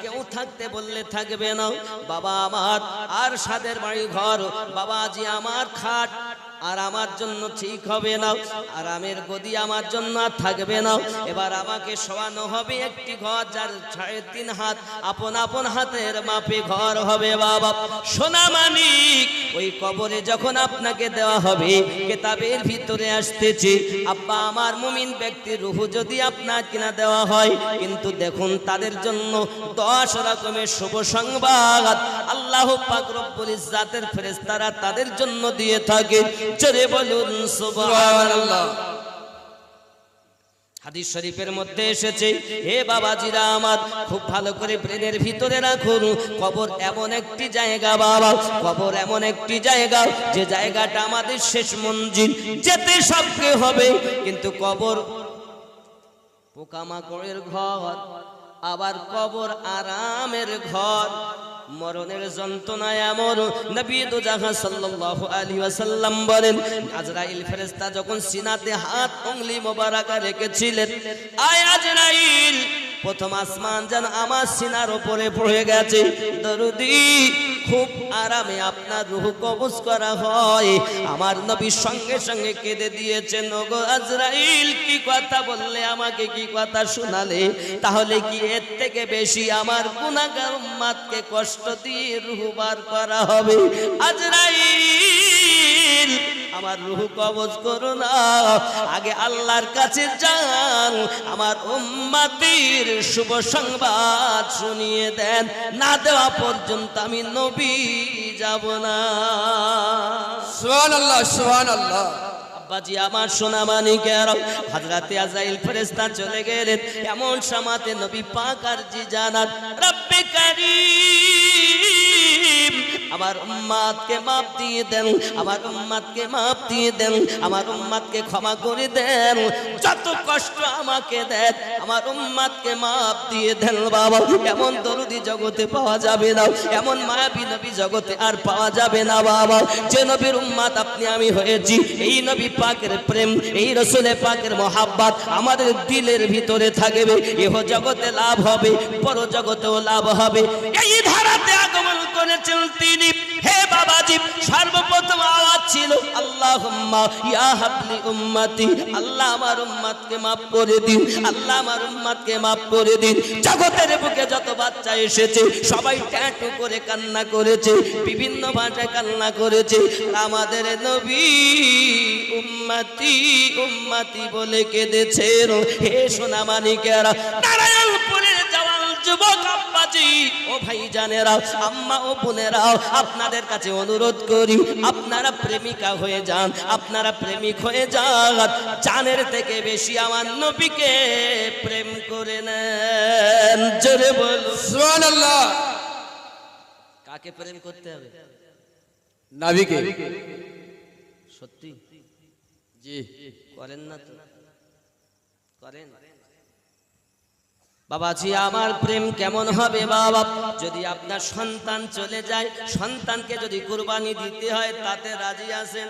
কেউ থাকতে বললে থাকবে না। বাবা আমার আর সাদের বাড়ি ঘর, বাবাজি আমার খাট আর আমার জন্য ঠিক হবে না, আরামের গদি আমার জন্য আর থাকবে না। এবার আমাকে শোয়ানো হবে একটি ঘর যার 3.5 হাত, আপন আপন হাতের মাপে ঘর হবে। বাবা সোনা মানিক, ওই কবরে যখন আপনাকে দেওয়া হবে, কিতাবের ভিতরে আসতেছে আব্বা আমার মুমিন ব্যক্তির রূহ যদি আপনার কিনা দেওয়া হয়, কিন্তু দেখুন তাদের জন্য 10 রকমের শুভ সংবাদ আল্লাহ পাক রব্বুল ইজ্জাতের ফেরেশতারা তাদের জন্য দিয়ে থাকে। জোরে বলুন সুবহানাল্লাহ। হাদিস শরীফের মধ্যে এসেছে, হে বাবাজিরা আমার খুব ভালো করে ব্রেনের ভিতরে রাখুন, কবর এমন একটি জায়গা বাবা, কবর এমন একটি জায়গা যে জায়গাটা আমাদের শেষ মঞ্জিল, যেতে সবকে হবে, কিন্তু কবর পোকামাকড়ের ঘর, আবার কবর আরামের ঘর। মরণের যন্ত্রণায় এমন, নবী দুজাহা সাল্লাল্লাহু আলাইহি ওয়াসাল্লাম বলেন, আজরাইল ফেরেশতা যখন সিনাতে হাত উংলি মোবারকা রেখেছিলেন, আয় আজরাইল প্রথম আসমান যেন আমার সিনার উপরে পড়ে গেছে, দরুদি খুব আরামে আপনার রূহ কবজ করা হয়। আমার নবী সঙ্গে সঙ্গে কেঁদে দিয়েছেন, ওগো আজরাইল কি কথা বললে, আমাকে কি কথা শোনালে, তাহলে কি এর থেকে বেশি আমার গুনাহগার উম্মতকে কষ্ট দিয়ে রূহ বার করা হবে? আজরাইল আমার রূহ কবজ করো না, আগে আল্লাহর কাছে যান, আমার উম্মতের শুভ সংবাদ শুনিয়ে দেন, না দেওয়া পর্যন্ত আমি নবী যাব না। সুবহানাল্লাহ সুবহানাল্লাহ। আব্বাজি আমার সোনা মানিকেরা, হযরতে আজরাইল ফেরেশতা চলে গেলেন, এমন সময়তে নবী পাক আরজি জানান, রব্বে কারীম আমার উম্মতকে মাফ দিয়ে দেন, আমার উম্মতকে মাফ দিয়ে দেন, আমার উম্মতকে ক্ষমা করে দেন, যত কষ্ট আমাকে দেন আমার উম্মতকে মাফ দিয়ে দেন। বাবা এমন দরদি জগতে পাওয়া যাবে না, এমন মায়াবী নবী জগতে আর পাওয়া যাবে না। বাবা যে নবীর উম্মত আপনি আমি হয়েছি, এই নবী পাকের প্রেম, এই রাসূলের পাকের মহব্বত আমাদের দিলের ভিতরে থাকবে, ইহ জগতে লাভ হবে, পর জগতেও লাভ হবে। এই ধারাতে আগমন করেছেন তিনি। হে বাবাজি, সর্বপ্রথম আওয়াজ ছিল আল্লাহুম্মা ইয়া হাবলি উম্মতি, আল্লাহ আমার উম্মতকে maaf করে দিন, আল্লাহ আমার উম্মতকে maaf করে দিন। জগতের বুকে যত বাচ্চা এসেছে সবাই ট্যাটু করে কান্না করেছে, বিভিন্ন ভাষায় কান্না করেছে, আমাদের নবী উম্মতি উম্মতি বলে কেঁদেছেন। হে সোনা মানিকেরা, নারায়ণপুরের জওয়ান যুবক আব্বাজি ও ভাইজানেরা, আম্মা ও বোনেরা, আপনাদের কাছে অনুরোধ করি, আপনারা প্রেমিকা হয়ে যান, আপনারা প্রেমিক হয়ে যান, জানের থেকে বেশি আমার নবীকে প্রেম করে নেন। জোরে বলুন সুবহানাল্লাহ। কাকে প্রেম করতে হবে? নবীকে। সত্যি জি। করেন না তো? করেন? বাবাজি আমার প্রেম কেমন হবে বাবা? যদি আপনার সন্তান চলে যায়, সন্তানকে যদি কুরবানি দিতে হয়, তাতে রাজি আছেন?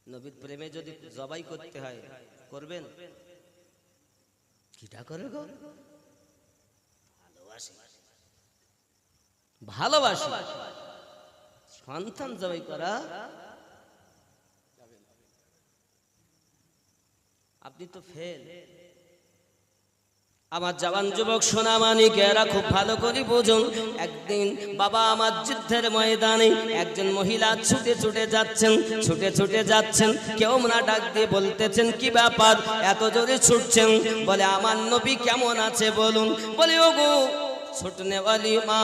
নবীর প্রেমে যদি জবাই করতে হয়, করবেন? কিটা করে গো? ভালোবাসি, ভালোবাসি, সন্তান জবাই করা আপনি তো ফেল। আমার জওয়ান যুবক সোনা মানিকেরা খুব ভালো করে বুঝুন, একদিন বাবা আমার যুদ্ধের ময়দানে একজন মহিলা ছুটে ছুটে যাচ্ছেন, ছুটে ছুটে যাচ্ছেন, কেউ না ডাক দিয়ে বলতেছেন কি ব্যাপার এত জোরে ছুটছেন? বলে আমার নবী কেমন আছে বলুন। বলে ওগো ছুটনে ওয়ালি মা,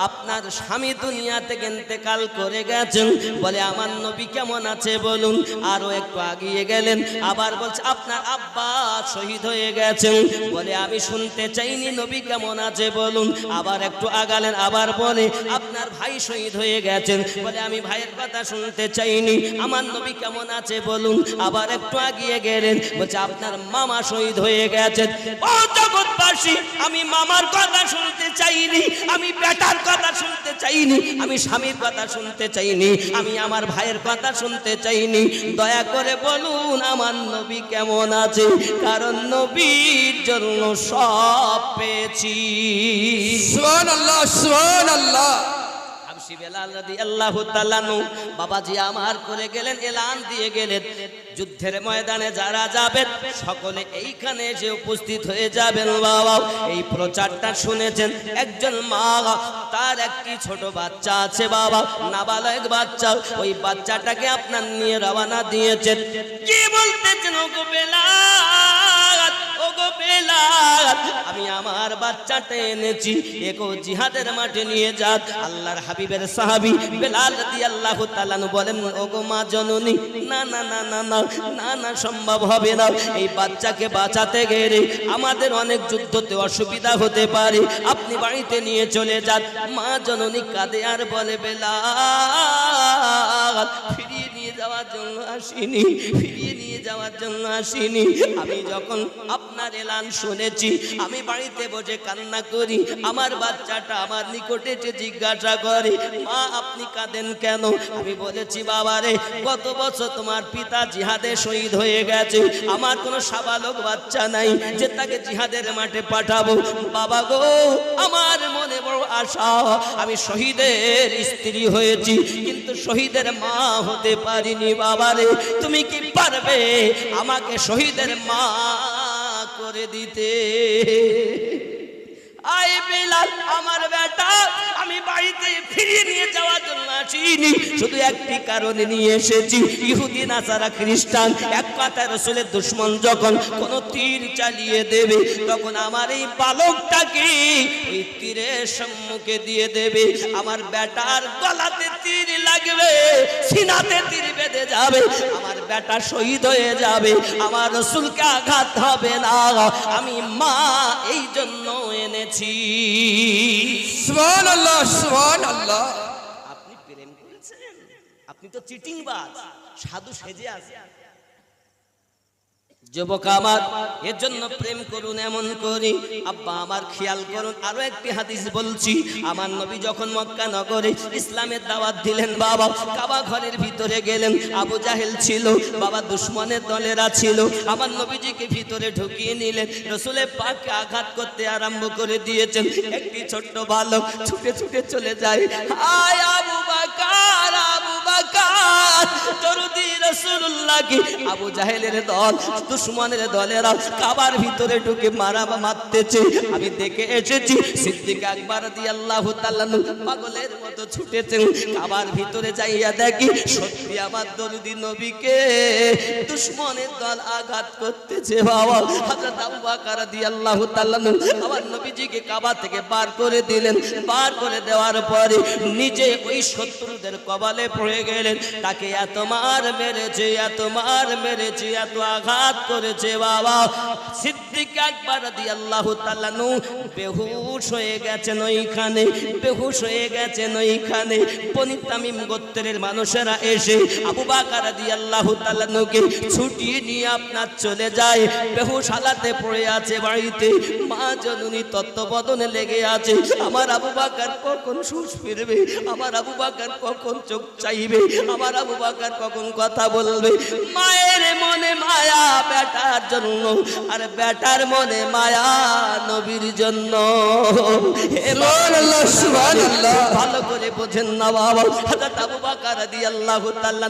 আপনার স্বামী দুনিয়া থেকে ইন্তেকাল করে গেছেন। বলে আমার নবী কেমন আছে বলুন। আরো একটু আগিয়ে গেলেন, আবার বলছে আপনার আব্বা শহীদ হয়ে গেছেন। বলে আমি শুনতে চাইনি, নবী কেমন আছে বলুন। আবার একটু আগালেন, আবার বলে আপনার ভাই শহীদ হয়ে গেছেন। বলে আমি ভাইয়ের কথা শুনতে চাইনি, আমার নবী কেমন আছে বলুন। আবার একটু আগিয়ে গেলেন, বলছে আপনার মামা শহীদ হয়ে গেছেন। ও জগৎবাসী, আমি মামার কথা শুনতে চাইনি, আমি বেটার কথা শুনতে চাইনি, আমি স্বামীর কথা শুনতে চাইনি, আমি আমার ভাইয়ের কথা শুনতে চাইনি। দয়া করে বলুন আমার নবী কেমন আছে, কারণ নবীর জন্য সব পেয়েছি। সুবহানাল্লাহ, সুবহানাল্লাহ। হাবশী বেলাল রাদিয়াল্লাহু তাআলা আনহু বাবাজি আমার করে গেলেন, এলান দিয়ে গেলেন যুদ্ধের ময়দানে যারা যাবেন সকলে এইখানে এসে উপস্থিত হয়ে যাবেন। বাবা এই প্রচারটা শুনেছেন, একজন মা তার একটি ছোট বাচ্চা আছে বাবা, নাবালক বাচ্চা, ওই বাচ্চাটাকে আপনার নিয়ে রওনা দিয়েছেন। কি বলতেছেন ওগো বেলাল, ওগো বেলাল, আমি আমার বাচ্চাটা এনেছি, এগো জিহাদের মাঠে নিয়ে যান। আল্লাহর হাবিবের সাহাবী বেলাল রাদিয়াল্লাহু তাআলা আনহু বলেন, ওগো মা জননী, না না না না না না না, সম্ভব হবে না। এই বাচ্চাকে বাঁচাতে গেলে আমাদের অনেক যুদ্ধতে অসুবিধা হতে পারে, আপনি বাড়িতে নিয়ে চলে যান। মা জননী কাঁদে আর বলে, বেলাল ফিরিয়ে নিয়ে যাওয়ার জন্য আসিনি, ফিরিয়ে নিয়ে যাওয়ার জন্য আসিনি। আমি যখন আপনার এলান শুনেছি আমি বাড়িতে বসে কান্না করি, আমার বাচ্চাটা আমার নিকটে এসে জিজ্ঞাসা করে, মা আপনি কাঁদেন কেন? আমি বলেছি, বাবারে গত বছর তোমার পিতা জিহাদে শহীদ হয়ে গেছে, আমার কোনো সাবালক বাচ্চা নাই যে তাকে জিহাদের মাঠে পাঠাবো। বাবা গো, আমার মনে বড় আশা, আমি শহীদের স্ত্রী হয়েছি কিন্তু শহীদের মা হতে পারিনি। বাবারে তুমি কি পারবে আমাকে শহীদের মা করে দিতে? আয় বেলাল আমার বেটা, আমি বাড়িতে ফিরিয়ে নিয়ে যাওয়ার জন্য আসিনি, শুধু একটি কারণে নিয়ে এসেছি। ইহুদি নাসারা খ্রিস্টান এক কথা রাসূলের দুশমন যখন কোন তীর চালিয়ে দেবে তখন আমার এই বালকটাকে ওই তীরের সম্মুখে দিয়ে দেবে। আমার বেটার গলাতে তীর লাগবে, সিনাতে তীর বেঁধে যাবে, আমার বেটা শহীদ হয়ে যাবে, আমার রাসূলকে আঘাত হবে না। আমি মা এই জন্য এনেছি। সুবহানাল্লাহ, সুবহানাল্লাহ। আপনি প্রেম করেছেন, আপনি তো চিটিংবাজ, সাধু সেজে আছেন। যুবক আমার, এর জন্য প্রেম করুন এমন করি। আব্বা আমার খেয়াল করুন, আরো একটি হাদিস বলছি। আমার নবী যখন মক্কা নগরে ইসলামের দাওয়াত দিলেন, বাবা কাবা ঘরের ভিতরে গেলেন, আবু জাহেল ছিল, বাবা দুশমনের দলেরা ছিল, আমার নবীজিকে ভিতরে ঢুকিয়ে নিলেন, রাসূলের পাকে আঘাত করতে আরম্ভ করে দিয়েছেন। একটি ছোট্ট বালক ছুটে ছুটে চলে যায়, আয় আবু বকর, আবু বকর, দরুদি রাসূলুল্লাহ কি। আবু জাহেলের দল, দুশমনের দলেরা কাবার ভিতরে ঢুকে মারতেছে। আমি দেখে এসেছি সিদ্দিক আকবর রাদিয়াল্লাহু তাআলা পাগলের মতো ছুটেছেন। কাবার ভিতরে যাইয়া দেখি সত্যি আমার দরুদি নবীকে দুশমনের দল আঘাত করতেছে। বাবা হযরত আবু বকর রাদিয়াল্লাহু তাআলা আমার নবীজিকে কাবা থেকে বার করে দিলেন। বার করে দেওয়ার পরে নিজে ওই শত্রুদের কবলে পড়ে গেলেন। তাকে এত মার মেরেছে, এত মার মেরেছে, এত আঘাত করেছে। বাবা সিদ্দিক আকবর রাদিয়াল্লাহু তাআলা বেহুশ হয়ে গেছেন ওইখানে, বেহুশ হয়ে গেছেন ওইখানে। বনি তামিম গোত্রের মানুষেরা এসে আবু বকর রাদিয়াল্লাহু তাআলা কে ছুটিয়ে নিয়ে আপনার চলে যায়। বেহুশ হালাতে পড়ে আছে বাড়িতে, মা জননী তত্ত্ববদনে লেগে আছে। আমার আবু বকর কখন হুঁশ ফিরবে, আমার আবু বকর কখন চোখ চাইবে, আমার আবু বকর কখন কথা বলবে। মায়ের মনে মায়া বেটার জন্য, আর বেটার মনে মায়া নবীর জন্য। সুবহানাল্লাহ, সুবহানাল্লাহ। ভালো করে বোঝেন না বাবা, হযরত আবু বকর রাদিয়াল্লাহু তাআলা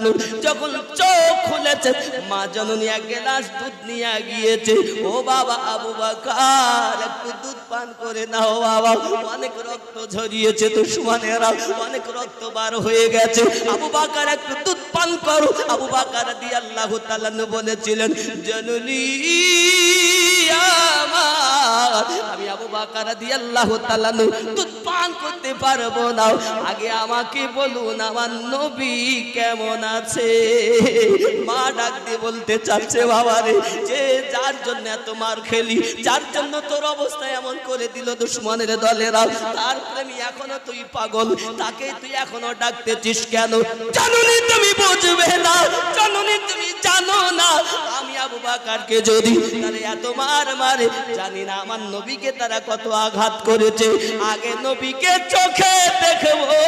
যখন চোখ খুলেছে, মা জননী এক গ্লাস দুধ নিয়ে গিয়েছে। ও বাবা আবু বকর, একটু দুধ পান করে নাও বাবা, অনেক রক্ত ঝরিয়েছে, দুশমনেরা অনেক রক্ত বার হয়ে গেছে, আবু বকর একটু দুধ পান করো। আবু বকর রাদিয়াল্লাহু তাআলা বলেছিলেন, জননী আমার আমি আবু বকর রাদিয়াল্লাহু তাআলা দুধ পান করতে পারবো না, আগে আমাকে বলুন আমার নবী কেমন আছে। মা ডাক দিয়ে বলতে চাচ্ছে, বাবা রে, যে যার জন্য এত মার খেলি, যার জন্য তোর অবস্থা এমন করে দিল দুশমনের দলেরা, তার প্রেমী এখনো তুই পাগল, তাকে তুই এখনো ডাকতেছিস কেন? জানুনি তুমি বুঝবে না, জানুনি তুমি জানো না, আমি আবু বকরকে যদি তারা এত মার মারে, জানি না আমার নবীকে তারা কত আঘাত করেছে। আগে নবীকে চোখে দেখবো,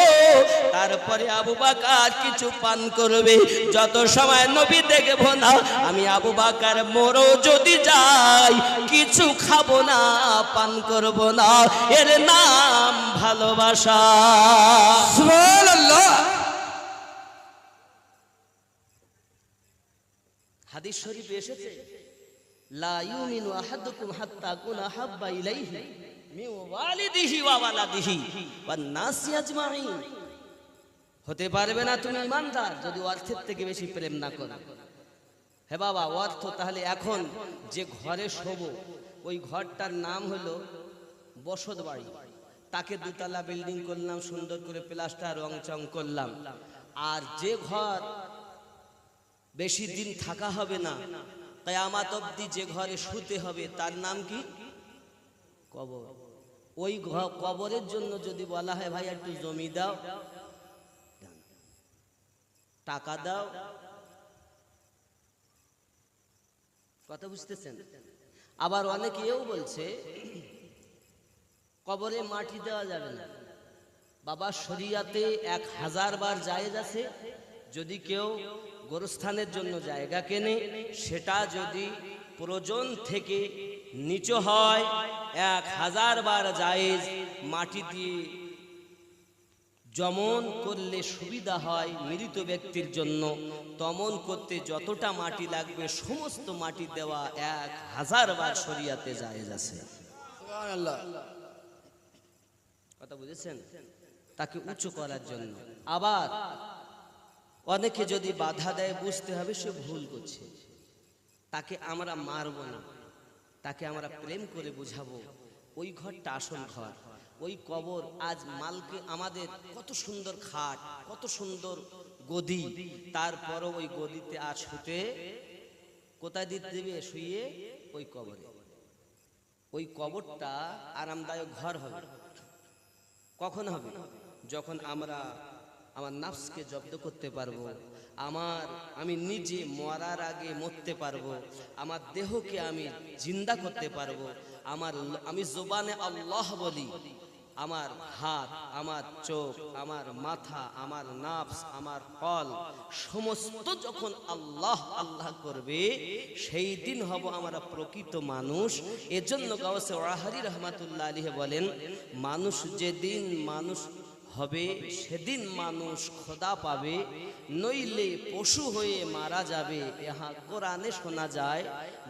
তারপরে আবু বকর কিছু পান করবে। যত সময় নবী দেখবো না, আমি আবু বকর মরো যদি যাই, কিছু খাবো না, পান করব না। এর নাম ভালোবাসা। সুবহানাল্লাহ। হাদিস শরীফে এসেছে, লা ইউমিনু আহাদুকুম হাত্তা কুনা হাব্বা ইলাইহি মিন ওয়ালিদিহি ওয়া ওয়ালাদিহি ওয়ান নাসি আজমাইন। হতে পারবে না তুমি ইমানদার যদি অর্থের থেকে বেশি প্রেম না করো। হে বাবা, অর্থ তাহলে এখন যে ঘরে শোবো, ওই ঘরটার নাম হলো বসত বাড়ি, তাকে দুতলা বিল্ডিং করলাম, সুন্দর করে প্লাস্টার রং চং করলাম। আর যে ঘর বেশি দিন থাকা হবে না, কিয়ামত অবধি যে ঘরে শুতে হবে, তার নাম কি? কবর। ওই কবরের জন্য যদি বলা হয় ভাই একটু জমি দাও, টাকা দাও, কথা বুঝতেছেন? আবার অনেকেও বলছে কবরে মাটি দেওয়া যাবে না। বাবা, শরিয়াতে 1000 বার জায়েজ আছে। যদি কেউ গোরস্থানের জন্য জায়গা কেনে, সেটা যদি প্রয়োজন থেকে নিচু হয়, 1000 বার জায়েজ। মাটি দিয়ে যেমন করলে সুবিধা হয় মৃত ব্যক্তির জন্য, তেমন করতে যতটা মাটি লাগবে সমস্ত মাটি দেওয়া 1000 বার শরিয়াতে জায়েজ আছে। সুবহানাল্লাহ। কথা বুঝেছেন? তাকে উঁচু করার জন্য। আবার অনেকে যদি বাধা দেয়, বুঝতে হবে সে ভুল করছে, তাকে আমরা মারব না, তাকে আমরা প্রেম করে বুঝাবো। ওই ঘরটা আসল ঘর, ওই কবর। আজ মালকে আমাদের কত সুন্দর খাট, কত সুন্দর গদি, তারপরও ওই গদিতে আজ শুতে কোথায় দিতে দেবে? শুয়ে ওই কবরে। ওই কবরটা আরামদায়ক ঘর হবে কখন হবে? যখন আমরা আমার নাফসকে জব্দ করতে পারবো, আমি নিজে মরার আগে মরতে পারবো, আমার দেহকে আমি জিন্দা করতে পারবো, আমি জবানে আল্লাহ বলি, আমার হাত, আমার চোখ, আমার মাথা, আমার নাফস, আমার কল সমস্ত যখন আল্লাহ আল্লাহ করবে, সেই দিন হব আমরা প্রকৃত মানুষ। এজন্য গাউসে ওয়াহারি রহমাতুল্লাহ আলাইহি বলেন, মানুষ যেদিন মানুষ হবে সেদিন মানুষ খোদা পাবে, নইলে পশু হয়ে মারা যাবে। ইহা কোরআনে শোনা যায়,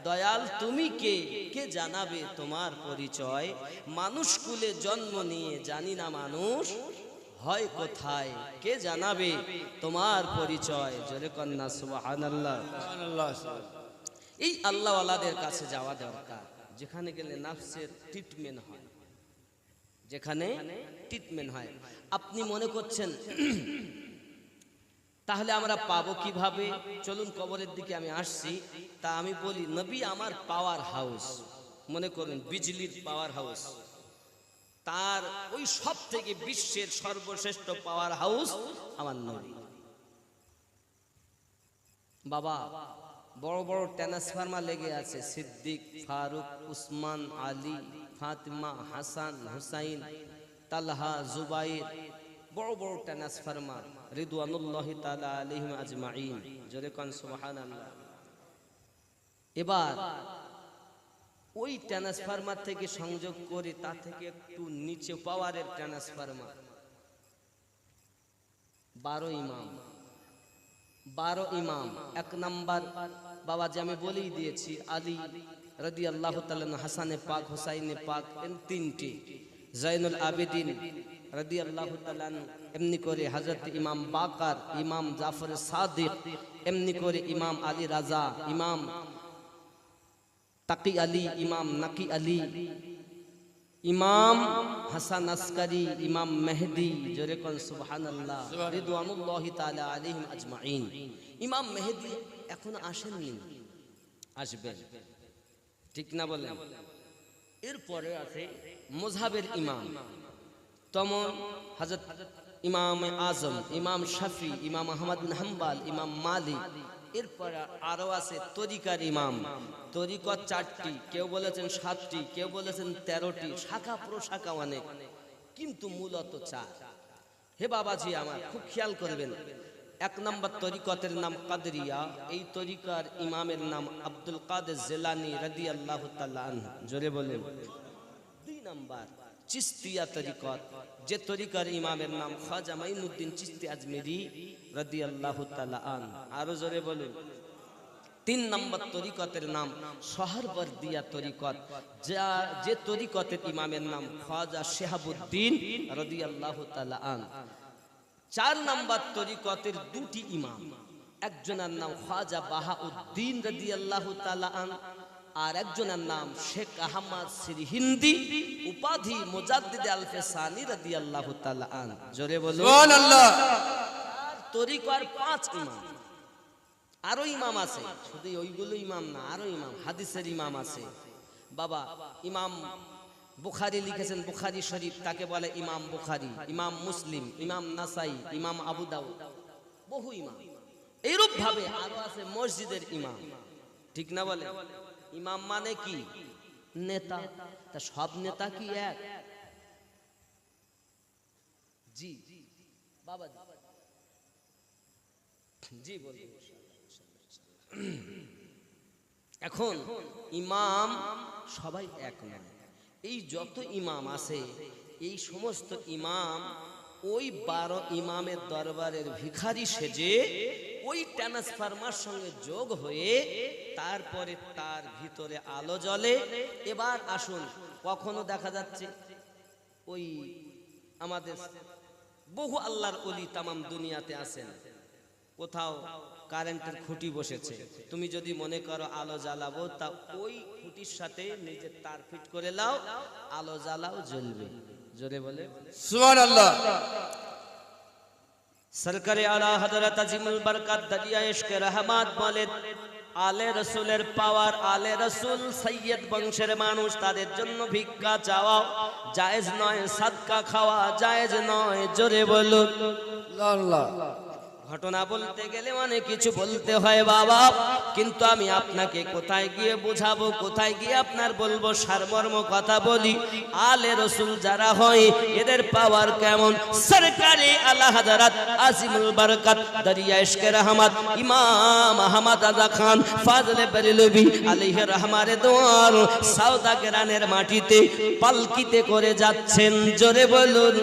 দয়াল তুমি কে, কে জানাবে তোমার পরিচয়? মানুষ কুলে জন্ম নিয়ে জানি না মানুষ হয় কোথায়, কে জানাবে তোমার পরিচয়? জোরে কন্যা সুবহানাল্লাহ। এই আল্লাহওয়ালাদের কাছে যাওয়া দরকার, যেখানে গেলে নাফসের ট্রিটমেন্ট হয়, যেখানে ট্রিটমেন্ট হয়। আপনি মনে করছেন তাহলে আমরা পাবো কিভাবে? চলুন কবরের দিকে আমি আসছি। তা আমি বলি, নবী আমার পাওয়ার হাউস, মনে করুন বিজলির পাওয়ার হাউস, তার ওই সব থেকে বিশ্বের সর্বশ্রেষ্ঠ পাওয়ার হাউস আমার নবী। বাবা, বড় বড় ট্রান্সফরমার লেগে আছে, সিদ্দিক, ফারুক, উসমান, আলী, ফাতিমা, হাসান, হুসাইন, তালহা, জুবাইর, বড় বড় ট্রান্সফরমার, রিদওয়ানুল্লাহি তাআলা আলাইহিম আজমাইন। জোরে কোন সুবহানাল্লাহ। এবার ওই ট্রান্সফরমার থেকে সংযোগ করে তা থেকে একটু নিচে পাওয়ারের ট্রান্সফরমার, 12 ইমাম, 12 ইমাম। 1 নাম্বার বাবা যে আমি বলেই দিয়েছি, আলী রাদিয়াল্লাহু তাআলা, হাসানে পাক, হুসাইনে পাক, তিনটি। জাইনুল আবেদিন রাদিয়াল্লাহু তাআলা, এমনি করে হযরত ইমাম বাকার, ইমাম জাফর সাদিক, এমনি করে ইমাম আলী রাজা, ইমাম তাকি আলী, ইমাম নাকি আলী, ইমাম হাসান আসকারি, ইমাম মেহেদি, জোরে কোন সুবহানাল্লাহ, রিদওয়ানুল্লাহি তাআলা আলাইহিম আজমাইন। ইমাম মেহেদি এখন আসেননি, আসবেন, ঠিক না বলেন? এরপরে আছে মুযহাবের ইমাম, তমন হযরত ইমাম আজম, ইমাম শাফি, ইমাম আহমদ বিন হাম্বল, ইমাম মালিক। এরপর আরো আছে তরিকার ইমাম। তরিকত 4টি, কেউ বলেছেন 7টি, কেউ বলেছেন 13টি, শাখা প্রশাখা অনেক, কিন্তু মূলত 4। হে বাবাজি আমার, খুব খেয়াল করবেন। 1 নম্বর তরিকতের নাম কাদরিয়া। এই তরিকার ইমামের নাম আব্দুল কাদের জিলানী রাদিয়াল্লাহু তাআলা আনহু, জোরে বলেন। 2 নম্বর চিশতিয়া তরিকত, যে তরিকার ইমামের নাম খাজা মাইনুদ্দিন চিশতি আজমেরি রাদিয়াল্লাহু তাআলা আনহু, আরো জোরে বলুন। 3 নম্বর তরিকতের নাম সোহরওয়ার্দিয়া তরিকত, যে তরিকতের ইমামের নাম খাজা শিহাবুদ্দিন রাদিয়াল্লাহু তাআলা আনহু। 4 নম্বর তরিকতের 2টি ইমাম, একজনের নাম খাজা বাহাউদ্দিন রাদিয়াল্লাহু তাআলা আনহু, আর একজনের নাম শেখ আহমদ সিরহিন্দি, উপাধি মুজাদ্দিদ আল-ফিসানি রাদিয়াল্লাহু তাআলা আনহু, জোরে বলুন সুবহানাল্লাহ। তরিকার 5 ইমাম। আরো ইমাম আছে, শুধু ওইগুলো ইমাম না, আরো ইমাম, হাদিসের ইমাম আছে বাবা। ইমাম বুখারী লিখেছেন বুখারী শরীফ, তাকে বলে ইমাম বুখারী। ইমাম মুসলিম, ইমাম নাসাই, ইমাম আবু দাউদ, বহু ইমাম। এইরূপ ভাবে আরো আছে মসজিদের ইমাম, ঠিক না বলে? ইমাম মানে কি? নেতা। তা সব নেতা কি এক? জি বাবা, জি বলুন। এখন ইমাম সবাই এক নয়। এই যত ইমাম আছে, এই সমস্ত ইমাম ওই 12 ইমামের দরবারের ভিখারি সেজে ওই ট্রান্সফরমার সঙ্গে যোগ হয়ে তারপরে তার ভিতরে আলো জ্বলে। এবার আসুন, কখনো দেখা যাচ্ছে ওই আমাদের বহু আল্লাহর ওলি তামাম দুনিয়াতে আছেন, কোথাও কারেন্টের খুঁটি বসেছে, তুমি যদি মনে করো আলো জ্বালাবো, তা ওই খুঁটির সাথে নিজের তার ফিট করে লাও, আলো জ্বালাও, জ্বলবে, জোরে বলে সুবহানাল্লাহ। সরকারে আলা হযরত আজিমুল বরকত দরিয়া ইশকে রহমত বলেন, আলে রসুলের পাওয়ার, আলে রসুল সৈয়দ বংশের মানুষ, তাদের জন্য ভিক্ষা চাওয়া জায়েজ নয়, সাদকা খাওয়া জায়েজ নয়, জোরে বলুন আল্লাহ। ঘটনা বলতে গেলে অনেক কিছু বলতে হয় বাবা, কিন্তু আমি আপনাকে কোথায় গিয়ে বোঝাবো, কোথায় গিয়ে আপনার বলবো, সারমর্ম কথা বলি। আলে রসুল যারা হয় এদের পাওয়ার কেমন? সরকারি আলা হযরত আজিমুল বরকত দরিয়া ইশকে রহমত ইমাম আহমদ আজা খান ফাজলে বেরেলভী আলাইহি রহমারে দোয়ার সাউদাগরানের মাটিতে পালকিতে করে যাচ্ছেন, জোরে বলুন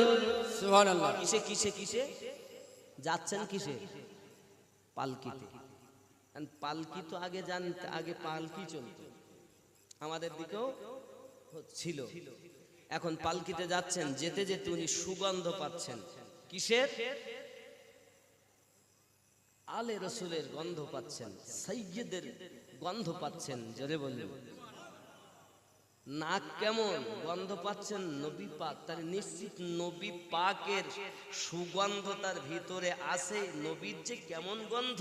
সুবহানাল্লাহ। কিসে কিসে কিসে যাচ্ছেন? কিসে? পালকিতে। পালকি তো আগে জানতে, আগে পালকি চলত, আমাদের দিকেও ছিল। এখন পালকিতে যাচ্ছেন, যেতে যেতে উনি সুগন্ধ পাচ্ছেন। কিসের? আলে রসুলের গন্ধ পাচ্ছেন, সাইয়্যিদের গন্ধ পাচ্ছেন, জোরে বলুন। নাক কেমন গন্ধ পাচ্ছেন? নবী পাক, তার নিশ্চিত নবী পাকের সুগন্ধ তার ভিতরে আছে। নবীর যে কেমন গন্ধ,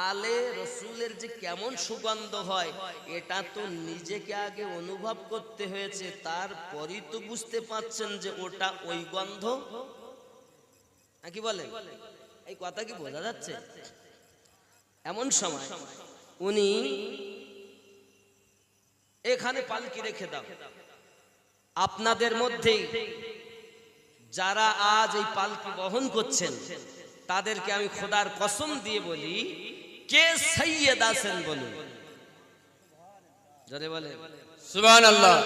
আলে রসুলের যে কেমন সুগন্ধ হয়, এটা তো নিজেকে আগে অনুভব করতে হয়েছে, তারপরই তো বুঝতে পাচ্ছেন যে ওটা ওই গন্ধ, নাকি বলেন? এই কথা কি বোঝা যাচ্ছে? এমন সময় উনি এখানে পালকি রেখে দাও, আপনাদের মধ্যে যারা আজ এই পালকি বহন করছেন তাদেরকে আমি খোদার কসম দিয়ে বলি, কে সৈয়দ আছেন বলুন, জোরে বলেন সুবহানাল্লাহ।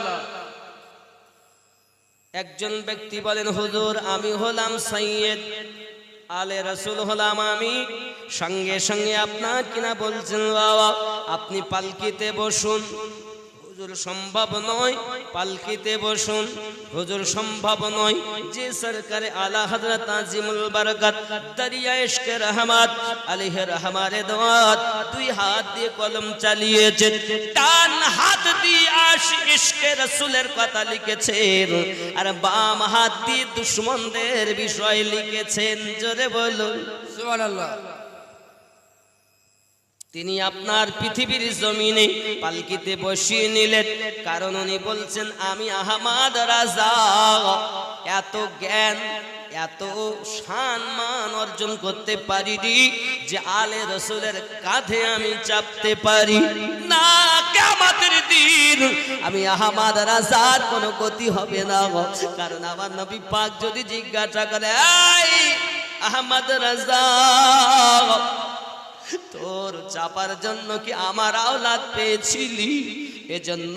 একজন ব্যক্তি বলেন, হুজুর আমি হলাম সৈয়দ, আলে রসুল হলাম আমি। সঙ্গে সঙ্গে আপনার কিনা বলছেন, বাবা আপনি পালকিতে বসুন। হুজুর সম্ভব নয়, পালকিতে বসুন। হুজুর সম্ভব নয় যে সরকারে আলা হযরত আজিমুল বরকত দরিয়া ইশকে রহমত আলাইহি রহমারে দওয়াত দুই হাত দিয়ে কলম চালিয়েছে, ডান হাত দিয়ে ইশকে রাসূলের কথা লিখেছেন আর বাম হাত দিয়ে দুশমনদের বিষয় লিখেছেন। জোরে বলুন সুবহানাল্লাহ। তিনি আপনার পৃথিবীর জমিনে পালকিতে বসিয়ে নিলেন, কারণ উনি বলছেন আমি আহমদ রাজা এত জ্ঞান এত সম্মান অর্জন করতে পারিনি যে আলে রসুলের কাঁধে আমি চাপতে পারি না। কিয়ামতের দিন আমি আহমদ রাজার কোনো গতি হবে না, কারণ আমার নবী পাক যদি জিজ্ঞাসা করে এই আহমদ রাজা তোর চাপার জন্য কি আমার আওলাদ পেয়েছিলি? এজন্য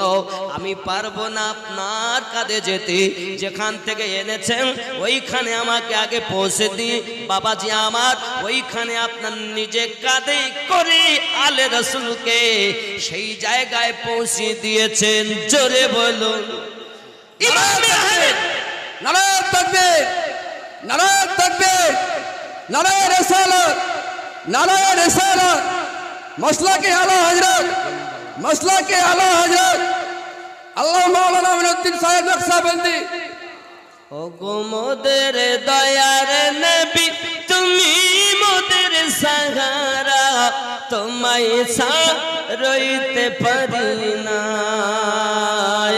আমি পারবো না আপনার কাঁধে যেতে, যেখান থেকে এনেছেন ওইখানে আমাকে আগে পৌঁছে দিয়ে বাবাজি আমার ওইখানে আপনার নিজে কাঁধে করে আলে রসুলকে সেই জায়গায় পৌঁছে দিয়েছেন। জোরে বলুন ইমামে আহমেদ। নারায়ে তাকবীর, নারায়ে তাকবীর, নারায়ে রিসালাত, নারায়ে রিসালাত, মাসলাকে আলা হযরত, মাসলাকে আলা হযরত আল্লাহ মাওলানা আমিনুদ্দিন সাহেব নকশবন্দি। ও গো মোদের দয়ার নবী তুমি মোদের সাহারা, তোমায় রইতে পারি না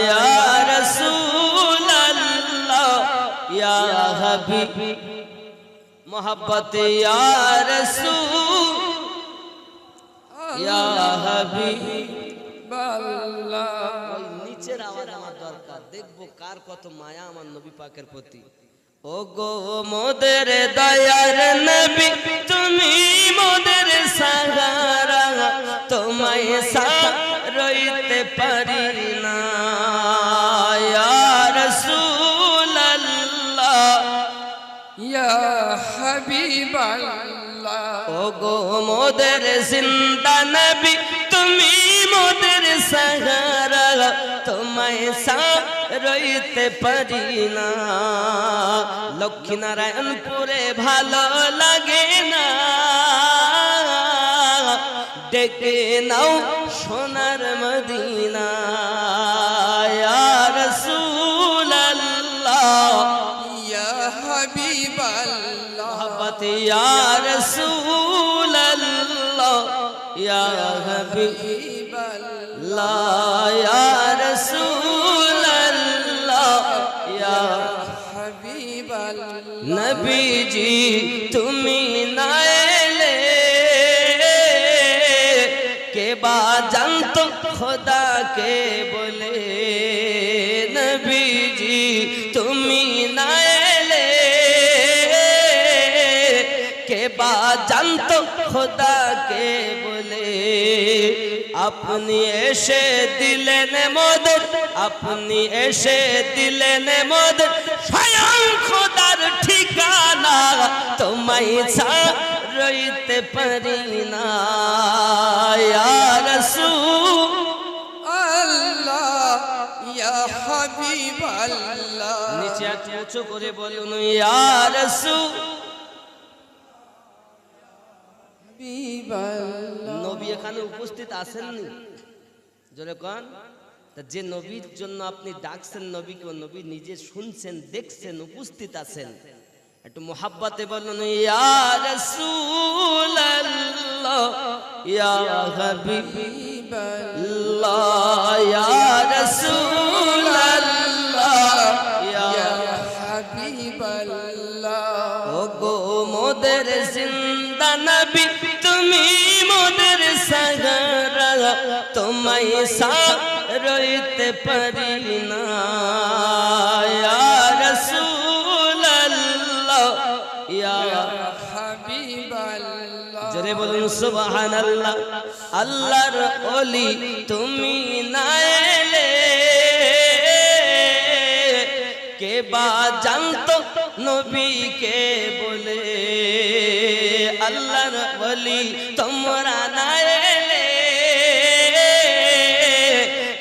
ইয়া রাসূলুল্লাহ ইয়া হাবিব মোহাব্বত ইয়া রাসূল ইয়া হাবিব আল্লাহ। ওই নিচের আওয়াজ আমার দরকার, দেখবো কার কত মায়া আমার নবী পাকের প্রতি। ও গো মোদের দয়ার নবী তুমি মোদের সাহারা, তোমায় রইতে পারি না ইয়া রাসূলুল্লাহ ইয়া হাবিবাল্লাহ। ও গো মোদের জিন্দা নবী তুমি মোদের সাহারা, তোমায় রইতে পারি না। লক্ষ্মীনারায়ণপুরে ভালো লাগে না, ডেকে নাও সোনার মদিনা ইয়া রাসূলুল্লাহ ইয়া হাবিবাল্লাহ। মোহাব্বত ইয়া রাসূলুল্লাহ ইয়া হাবিবাল্লাহ ইয়া রাসূলুল্লাহ ইয়া হাবিবাল্লাহ। নবীজি তুমি না এলে কে বা জানতো খোদাকে বলে, নবীজি তুমি না এলে কে বা জানতো খোদাকে বলে। আপনি এসে দিলেন মদদ, আপনি এসে দিলেন মদদ, স্বয়ং খোদার ঠিকানা তোমায় রইতে পারি না ইয়া রাসূল আল্লাহ ইয়া হাবিবাল্লাহ। নিচে একটু উঁচু করে বলুন ইয়া রাসূল। নবী এখানে উপস্থিত আছেননি? জোরে কোন? তা যে নবীর জন্য আপনি ডাকছেন নবীকে, নবী নিজে শুনছেন, দেখছেন, উপস্থিত আছেন, একটু মোহাব্বতে বলুন ইয়া রাসূলুল্লাহ ইয়া হাবিবাল্লাহ ইয়া রাসূলুল্লাহ ইয়া হাবিবাল্লাহ। ও গো মোদের জিন্দা নবী তুমি মোদের সাহারা, তোমায় রইতে পারি না ইয়া রাসূলুল্লাহ ইয়া হাবিবাল্লাহ। জোরে বলুন সুবহানাল্লাহ। আল্লাহর ওলি তুমি না এলে কে বা জানতো নবীকে বলে, আল্লাহর ওলি তোমরা না এলে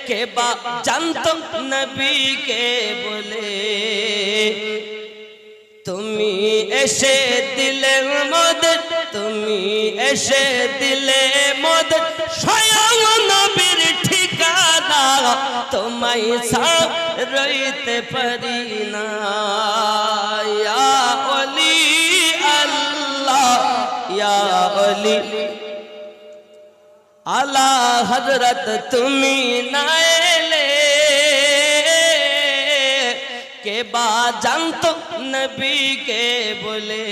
কে বা জানতো নবীকে বলে তুমি এসে দিলে মোদের তুমি এসে দিলে মোদের স্বয়ং নবীর ঠিকানা তোমায় ছাড়তে পারি না ইয়া ওলি আল্লাহ ইয়া ওলি আলা হযরত তুমি না এলে কে বা জানতো নবীকে বলে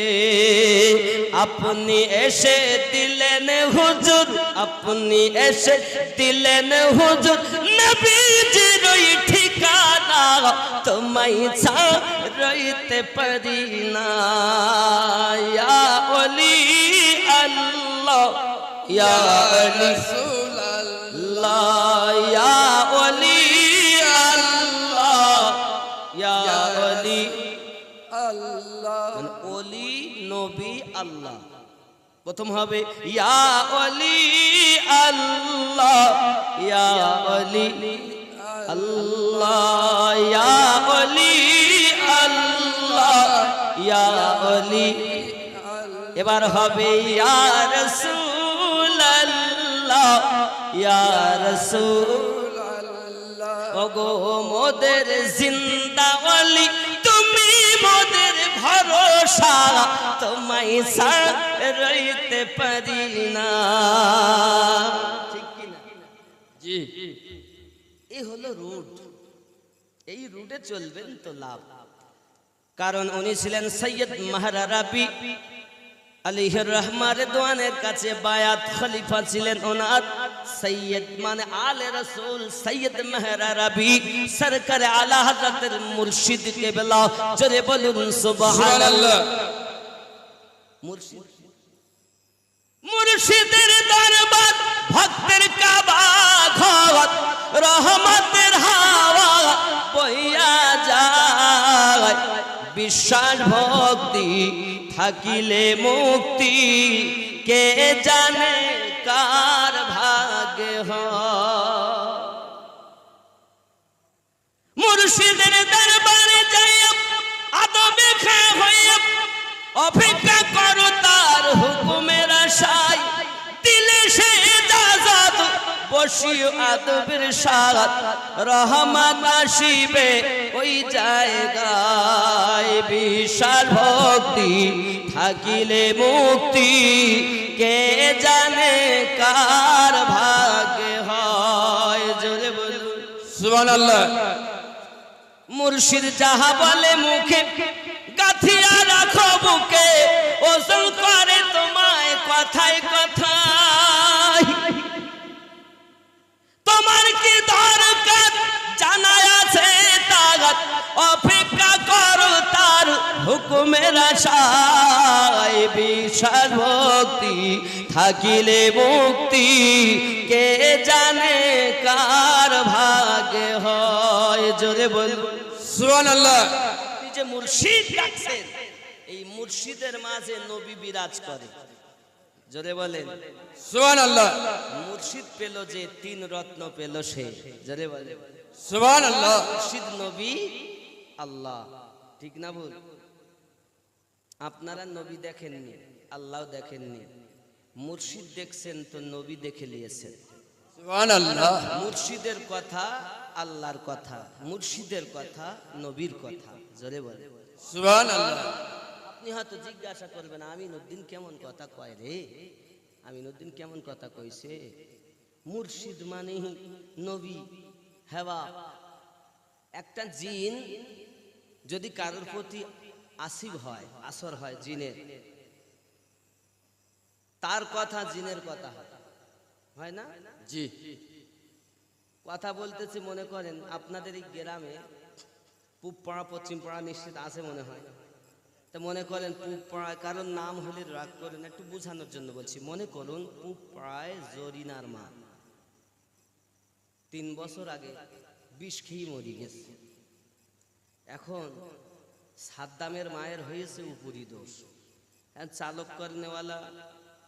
আপনি এসে দিলেন হুজুর আপনি এসে দিলেন হুজুর নবীজির ওই ঠিকানা তোমায় ছাড়তে পারি না ইয়া ওলি আল্লাহ ইয়া ওলি رسول আল্লাহ ইয়া ওলি আল্লাহ ইয়া ওলি الله মানে ওলি নবী আল্লাহ প্রথম হবে ইয়া ওলি আল্লাহ ইয়া ওলি আল্লাহ ইয়া ওলি আল্লাহ ইয়া ওলি এবার হবে ইয়া রাসূল আল্লাহ ইয়া রাসূল ওগো মোদের জিন্দা ওলি তুমি মোদের ভরসা তোমায় ছাড়তে পারি না ঠিক কি না जी এই হলো রুট এই রুটে চলবেন তো লাভ কারণ উনি ছিলেন সৈয়দ মাহরারাবি আলাইহির রহমা রিদওয়ানের কাছে বায়াত খলিফা ছিলেন ওনার সৈয়দ মানে আলে রাসূল সৈয়দ মাহরারাবি সরকার আলা হযরতের মুর্শিদ কেবলা জোরে বলুন সুবহানাল্লাহ মুর্শিদ মুর্শিদের দরবার ভক্তের কাবা ঘর রহমতের হাওয়া বইয়া যায় বিশ্বাস ভক্তি থাকিলে মুক্তি কে জানে কার ভাগ্যে হয় মুর্শিদের দরবারে যাইয়া আদবে খা হইয়া অপেক্ষা করো তার হুকুমের আশায় দিলে সে ইজাজত বসিও আদবের সাথ রহমত আসিবে ওই জায়গায় বিশাল ভক্তি থাকিলে মুক্তি কে জানে কার ভাগ্যে হয় জোরে বলুন सुभान अल्लाह মুর্শিদ যাহা বলে মুখে গাথিয়া রাখো বুকে ওজন করে তোমায় কথায় কথায় তোমার কি দরকার জানা আছে তাগত অপেক্ষা করো তার হুকুমের আশায় বিশাল ভক্তি থাকিলে মুক্তি কে জানে কার ভাগ্যে হয় জোরে বলুন सुभान अल्लाह আপনি যে মুর্শিদ ডাকছেন এই মুর্শিদের মাঝে নবী বিরাজ করে জোরে বলেন सुभान अल्लाह মুর্শিদ পেল যে তিন রত্ন পেল সে জোরে বলেন सुभान अल्लाह মুর্শিদ নবী আল্লাহ ঠিক না ভুল আপনারা নবী দেখেননি আল্লাহ দেখেননি মুর্শিদ দেখছেন তো নবী দেখে নিয়েছেন सुभान अल्लाह মুর্শিদের কথা আল্লাহর কথা মুর্শিদের কথা নবীর কথা জোরে বলে सुभान अल्लाह আপনি হয়তো জিজ্ঞাসা করবেন আমিনউদ্দিন কেমন কথা কয় রে আমিনউদ্দিন কেমন কথা কইছে মুর্শিদ মানে নবী হেবা একটা জিন যদি কারোর প্রতি আসিব হয় আসর হয় জিনের তার কথা জিনের কথা হয় না जी কথা বলতেছি মনে করেন আপনাদের এই গ্রামে পূব পাড়া পশ্চিম পাড়া নিশ্চিত আছে মনে হয় তা মনে করেন পূব পাড়ায় কারোর নাম হলে রাগ করেন একটু বোঝানোর জন্য বলছি মনে করুন পূব পাড়ায় জরিনার মা 3 বছর আগে বিষ খেয়ে মরে গেছে এখন সাদ্দামের মায়ের হয়েছে উপরি দোষ চালক করনেওয়ালা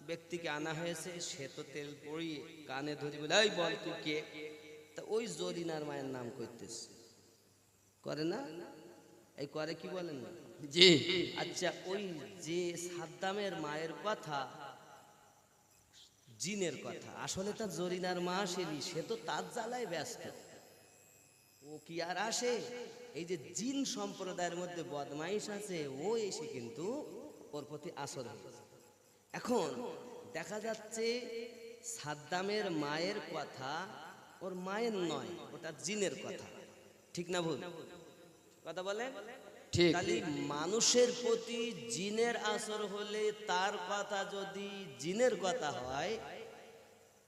ব্যক্তিকে আনা হয়েছে সে তো তেল পড়িয়ে কানে ধরি বলে এই বল তুই কে তা ওই জরিনার মায়ের নাম করতেছে, করে না? এই করে কি বলেন না? জি আচ্ছা, ওই যে সাদ্দামের মায়ের কথা জিনের কথা, আসলে তার জরিনার মা আসেনি, সে তো তার জ্বালায় ব্যস্ত, ও কি আর আসে? এই যে জিন সম্প্রদায়ের মধ্যে বদমাইশ আছে, ও এসে কিন্তু ওর প্রতি আসর হয়েছে। এখন দেখা যাচ্ছে সাদ্দামের মায়ের কথা ওর মায়ের নয়, ওটা জিনের কথা, ঠিক না ভুল কথা বলেন? ঠিক। তাহলে মানুষের প্রতি জিনের আসর হলে তার কথা যদি জিনের কথা হয়,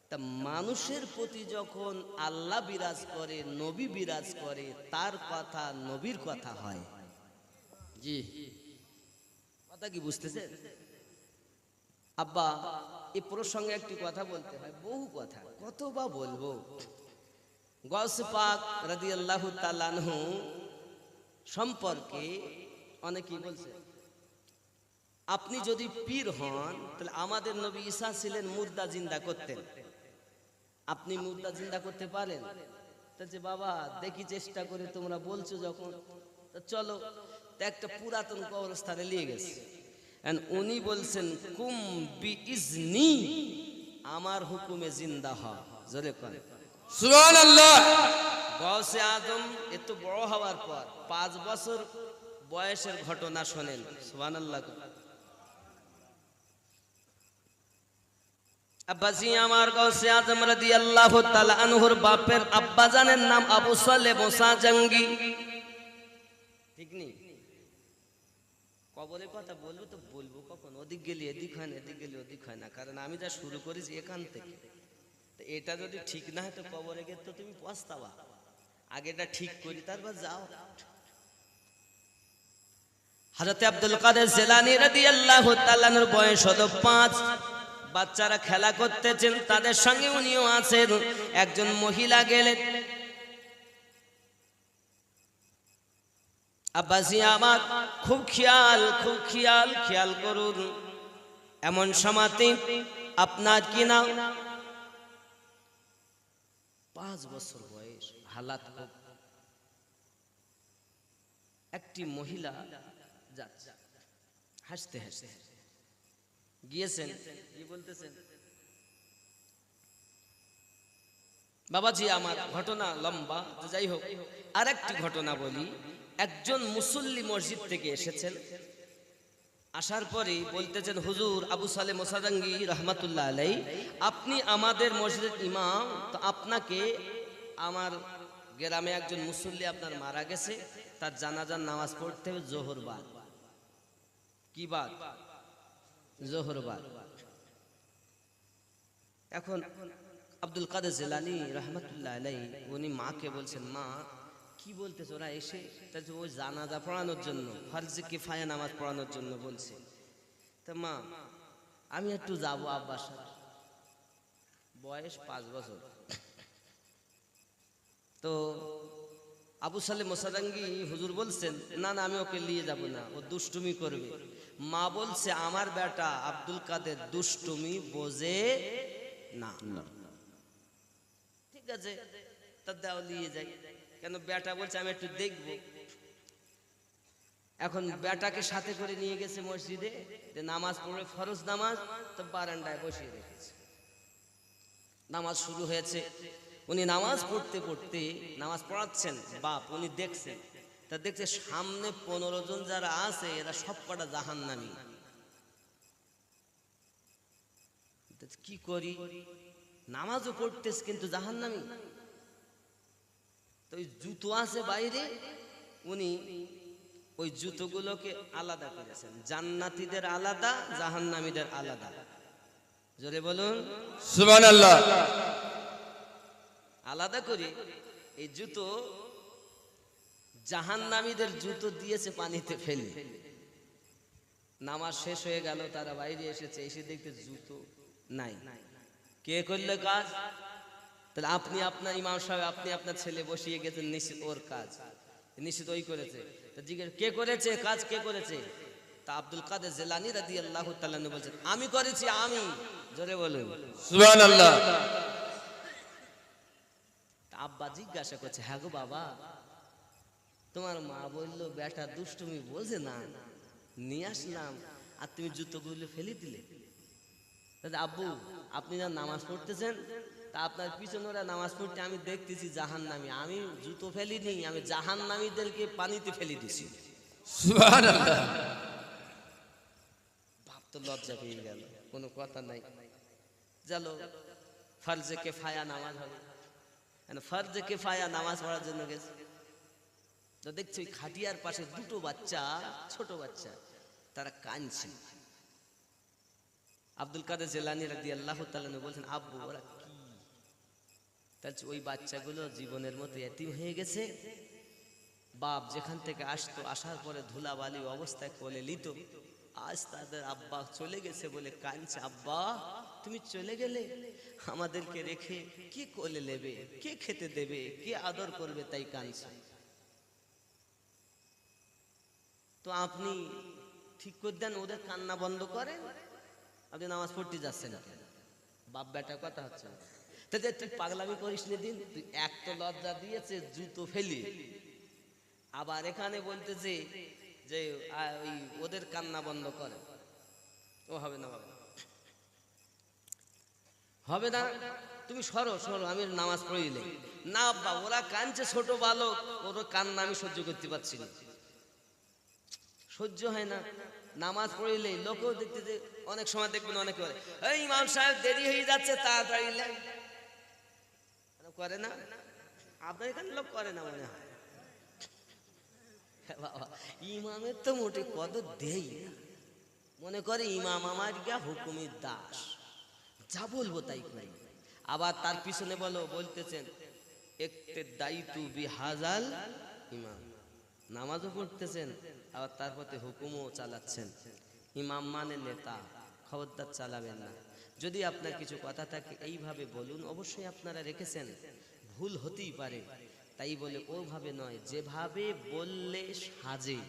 তা মানুষের প্রতি যখন আল্লাহ বিরাজ করে, নবী বিরাজ করে, তার কথা নবীর কথা হয়। জি কথা কি বুঝতেছে আব্বা? এই প্রসঙ্গে একটি কথা বলতে হয়, বহু কথা কত বা বলবো। গৌস পাক রাদিয়াল্লাহু তাআলা আনহু সম্পর্কে অনেকেই বলছে, আপনি যদি পীর হন তাহলে আমাদের নবী ঈসা ছিলেন মুর্দা জিন্দা করতেন, আপনি মুর্দা জিন্দা করতে পারেন? তা যে বাবা দেখি চেষ্টা করে, তোমরা বলছো যখন, তা চলো। তা একটা পুরাতন কবরস্থানে নিয়ে গেছে, উনি বলছেন কুম বি ইজনি, আমার হুকুমে জিন্দা হ। জোরে করে সুবহানাল্লাহ। গৌসে আজম এত বড় হওয়ার পর 5 বছর বয়সের ঘটনা শোনেন, সুবহানাল্লাহ। আব্বাজি আমার গৌসে আজম রাদিয়াল্লাহু তাআলা আনহুর বাপের আব্বা জানের নাম আবু সালেহ মুসা জঙ্গি, ঠিক নেই? কবরের কথা বলবো তো বলবো কখন? ওদিক গেলে এদিক হয় না, এদিক গেলে ওদিক হয় না, কারণ আমি যা শুরু করেছি এখান থেকে। তো এটা যদি ঠিক না হয় তো কবরে গিয়ে তো তুমি পস্তাবা, আগে এটা ঠিক করি তারপর যাও। হযরত আব্দুল কাদের জিলানী রাদিয়াল্লাহু তাআলা এর বয়স হলো 5। বাচ্চারা খেলা করতেছেন, তাদের সঙ্গে উনিও আছেন। একজন মহিলা গেলেন, আব্বাজি আমার খুব খেয়াল করুন, এমন সময়তে আপনার কি নাম? 5 বছর বয়স, হালাত খুব। একটি মহিলা যাচ্ছে হাসতে হাসতে গিয়েছেন, কি বলতেছেন? বাবাজি আমার ঘটনা লম্বা, যাই হোক আরেকটি ঘটনা বলি। একজন মুসল্লি মসজিদ থেকে এসেছেন, আসার পরে বলতেছেন, হুজুর আবু সালেহ মোসাদাঙ্গি রহমাতুল্লাহ আলাই, আপনি আমাদের মসজিদের ইমাম, তো আপনাকে আমার গ্রামে একজন মুসল্লি আপনার মারা গেছে, তার জানাজার নামাজ পড়তে হবে জোহর বাদ। কি বাদ? জোহর বাদ। এখন আব্দুল কাদের জিলানী রহমাতুল্লাহ আলাই উনি মাকে বলছেন, মা কি বলতেছে ওরা এসে? ওই জানাজা পড়ানোর জন্য, ফরজে কিফায়া নামাজ পড়ানোর জন্য বলছে। তা মা আমি একটু যাবো আব্বার সাথে। বয়স 5 বছর। তো আবু সালেহ মোসাদাঙ্গি হুজুর বলছেন, না না আমি ওকে নিয়ে যাব না, ও দুষ্টুমি করবে। মা বলছে, আমার বেটা আব্দুল কাদের দুষ্টুমি বোঝে না। ঠিক আছে, তা দাও নিয়ে যাই। কেন? বেটা বলছে আমি একটু দেখবো। এখন বেটাকে সাথে করে নিয়ে গেছে মসজিদে, যে নামাজ পড়বে, ফরজ নামাজ, তো বারান্দায় বসিয়ে রেখেছে। নামাজ শুরু হয়েছে, উনি নামাজ পড়তে পড়তে, নামাজ পড়াচ্ছেন বাপ, উনি দেখছেন, তা দেখছে সামনে 15 জন যারা আছে এরা সবকটা জাহান্নামী। কি করি? নামাজও পড়তেছে কিন্তু জাহান্নামী। তো ওই জুতো আছে বাইরে, উনি ওই জুতোগুলোকে আলাদা করেছেন, জান্নাতীদের আলাদা, জাহান্নামীদের আলাদা। জোরে বলুন সুবহানাল্লাহ। আলাদা করে এই জুতো জাহান্নামীদের জুতো দিয়েছে পানিতে ফেলে। নামাজ শেষ হয়ে গেল, তারা বাইরে এসেছে, এসে দেখতে জুতো নাই। কে করলে কাজ? তাহলে আপনি আপনার ইমাম সাহেব, আপনি আপনার ছেলে বসিয়ে গেছেন, নিশ্চিত ওর কাজ, নিশ্চিত ওই করেছে। তা জিজ্ঞেস কে করেছে কাজ, কে করেছে? তা আব্দুল কাদের জিলানী রাদিয়াল্লাহু তাআলা বলছেন, আমি করেছি, আমি। জোরে বলুন সুবহানাল্লাহ। আব্বা জিজ্ঞাসা করছে, হ্যাঁ গো বাবা, তোমার মা বললো বেটা দুষ্টুমি বোঝে না, নিয়ে আসলাম আর তুমি জুতোগুলো ফেলে দিলে। আব্বু আপনি যা নামাজ পড়তেছেন, তা আপনার পিছনে ওরা নামাজ পড়তে আমি দেখতেছি জাহান্নামী, আমি জুতো ফেলিনি, আমি জাহান্নামীদেরকে পানিতে ফেলে দিছি। সুবহানাল্লাহ। বাপ তো লজ্জা পেয়ে গেল, কোনো কথা নাই। চলো ফরজে কিফায়া নামাজ হবে, ফরজে কিফায়া নামাজ পড়ার জন্য গেছে। তো দেখছি ওই খাটিয়ার পাশে দুটো বাচ্চা, ছোট বাচ্চা, তারা কাঁদছে। আব্দুল কাদের জিলানী রাদিয়াল্লাহু তাআলা বলছেন, আব্বু ওরা কি? তাহলে ওই বাচ্চাগুলো জীবনের মতো এতিম হয়ে গেছে। বাপ যেখান থেকে আসতো, আসার পরে ধুলাবালি অবস্থায় কোলে নিত, আজ তাদের আব্বা চলে গেছে বলে কাঁদছে। আব্বা তুমি চলে গেলে, আমাদেরকে রেখে কে কোলে নেবে, কে খেতে দেবে, কে আদর করবে, তাই কাঁদছে। তো আপনি ঠিক করে দেন, ওদের কান্না বন্ধ করেন। আপনি নামাজ পড়তে যাচ্ছেন কেন? বাপ বেটা কথা হচ্ছে না। তুই পাগলামি করিস নি দিন, তুই এক তো লজ্জা দিয়েছে জুতো ফেলি, আবার এখানে বলতেছে যে ওই ওদের কান্না বন্ধ করে। ও হবে না বাবা, হবে না, তুমি সরো সরো, আমি নামাজ পড়িলে না। আব্বা ওরা কাঁদছে, ছোট বালক, ওর কান্না আমি সহ্য করতে পারছি না, সহ্য হয় না। নামাজ পড়িলে লোকেও দেখতে যে অনেক সময় দেখবেন অনেকে বলে, এই ইমাম সাহেব দেরি হয়ে যাচ্ছে, তাড়াতাড়ি করে না। আপনার এখানে লোক করে না মনে হয়। বাবা ইমামের তো মোটে কদর দেই না, মনে করে ইমাম আমার গা হুকুমের দাস, যা বলবো তাই করি। আবার তার পিছনে বলতেছেন একতে দায়িতু বিহাজাল ইমাম, নামাজও পড়তেছেন আবার তার প্রতি হুকুমও চালাচ্ছেন। ইমাম মানে নেতা, খবরদার চালাবেন না। যদি আপনার কিছু কথা থাকে এইভাবে বলুন, অবশ্যই আপনারা রেখেছেন, ভুল হতেই পারে, তাই বলে ওভাবে নয়, যেভাবে বললে সাজে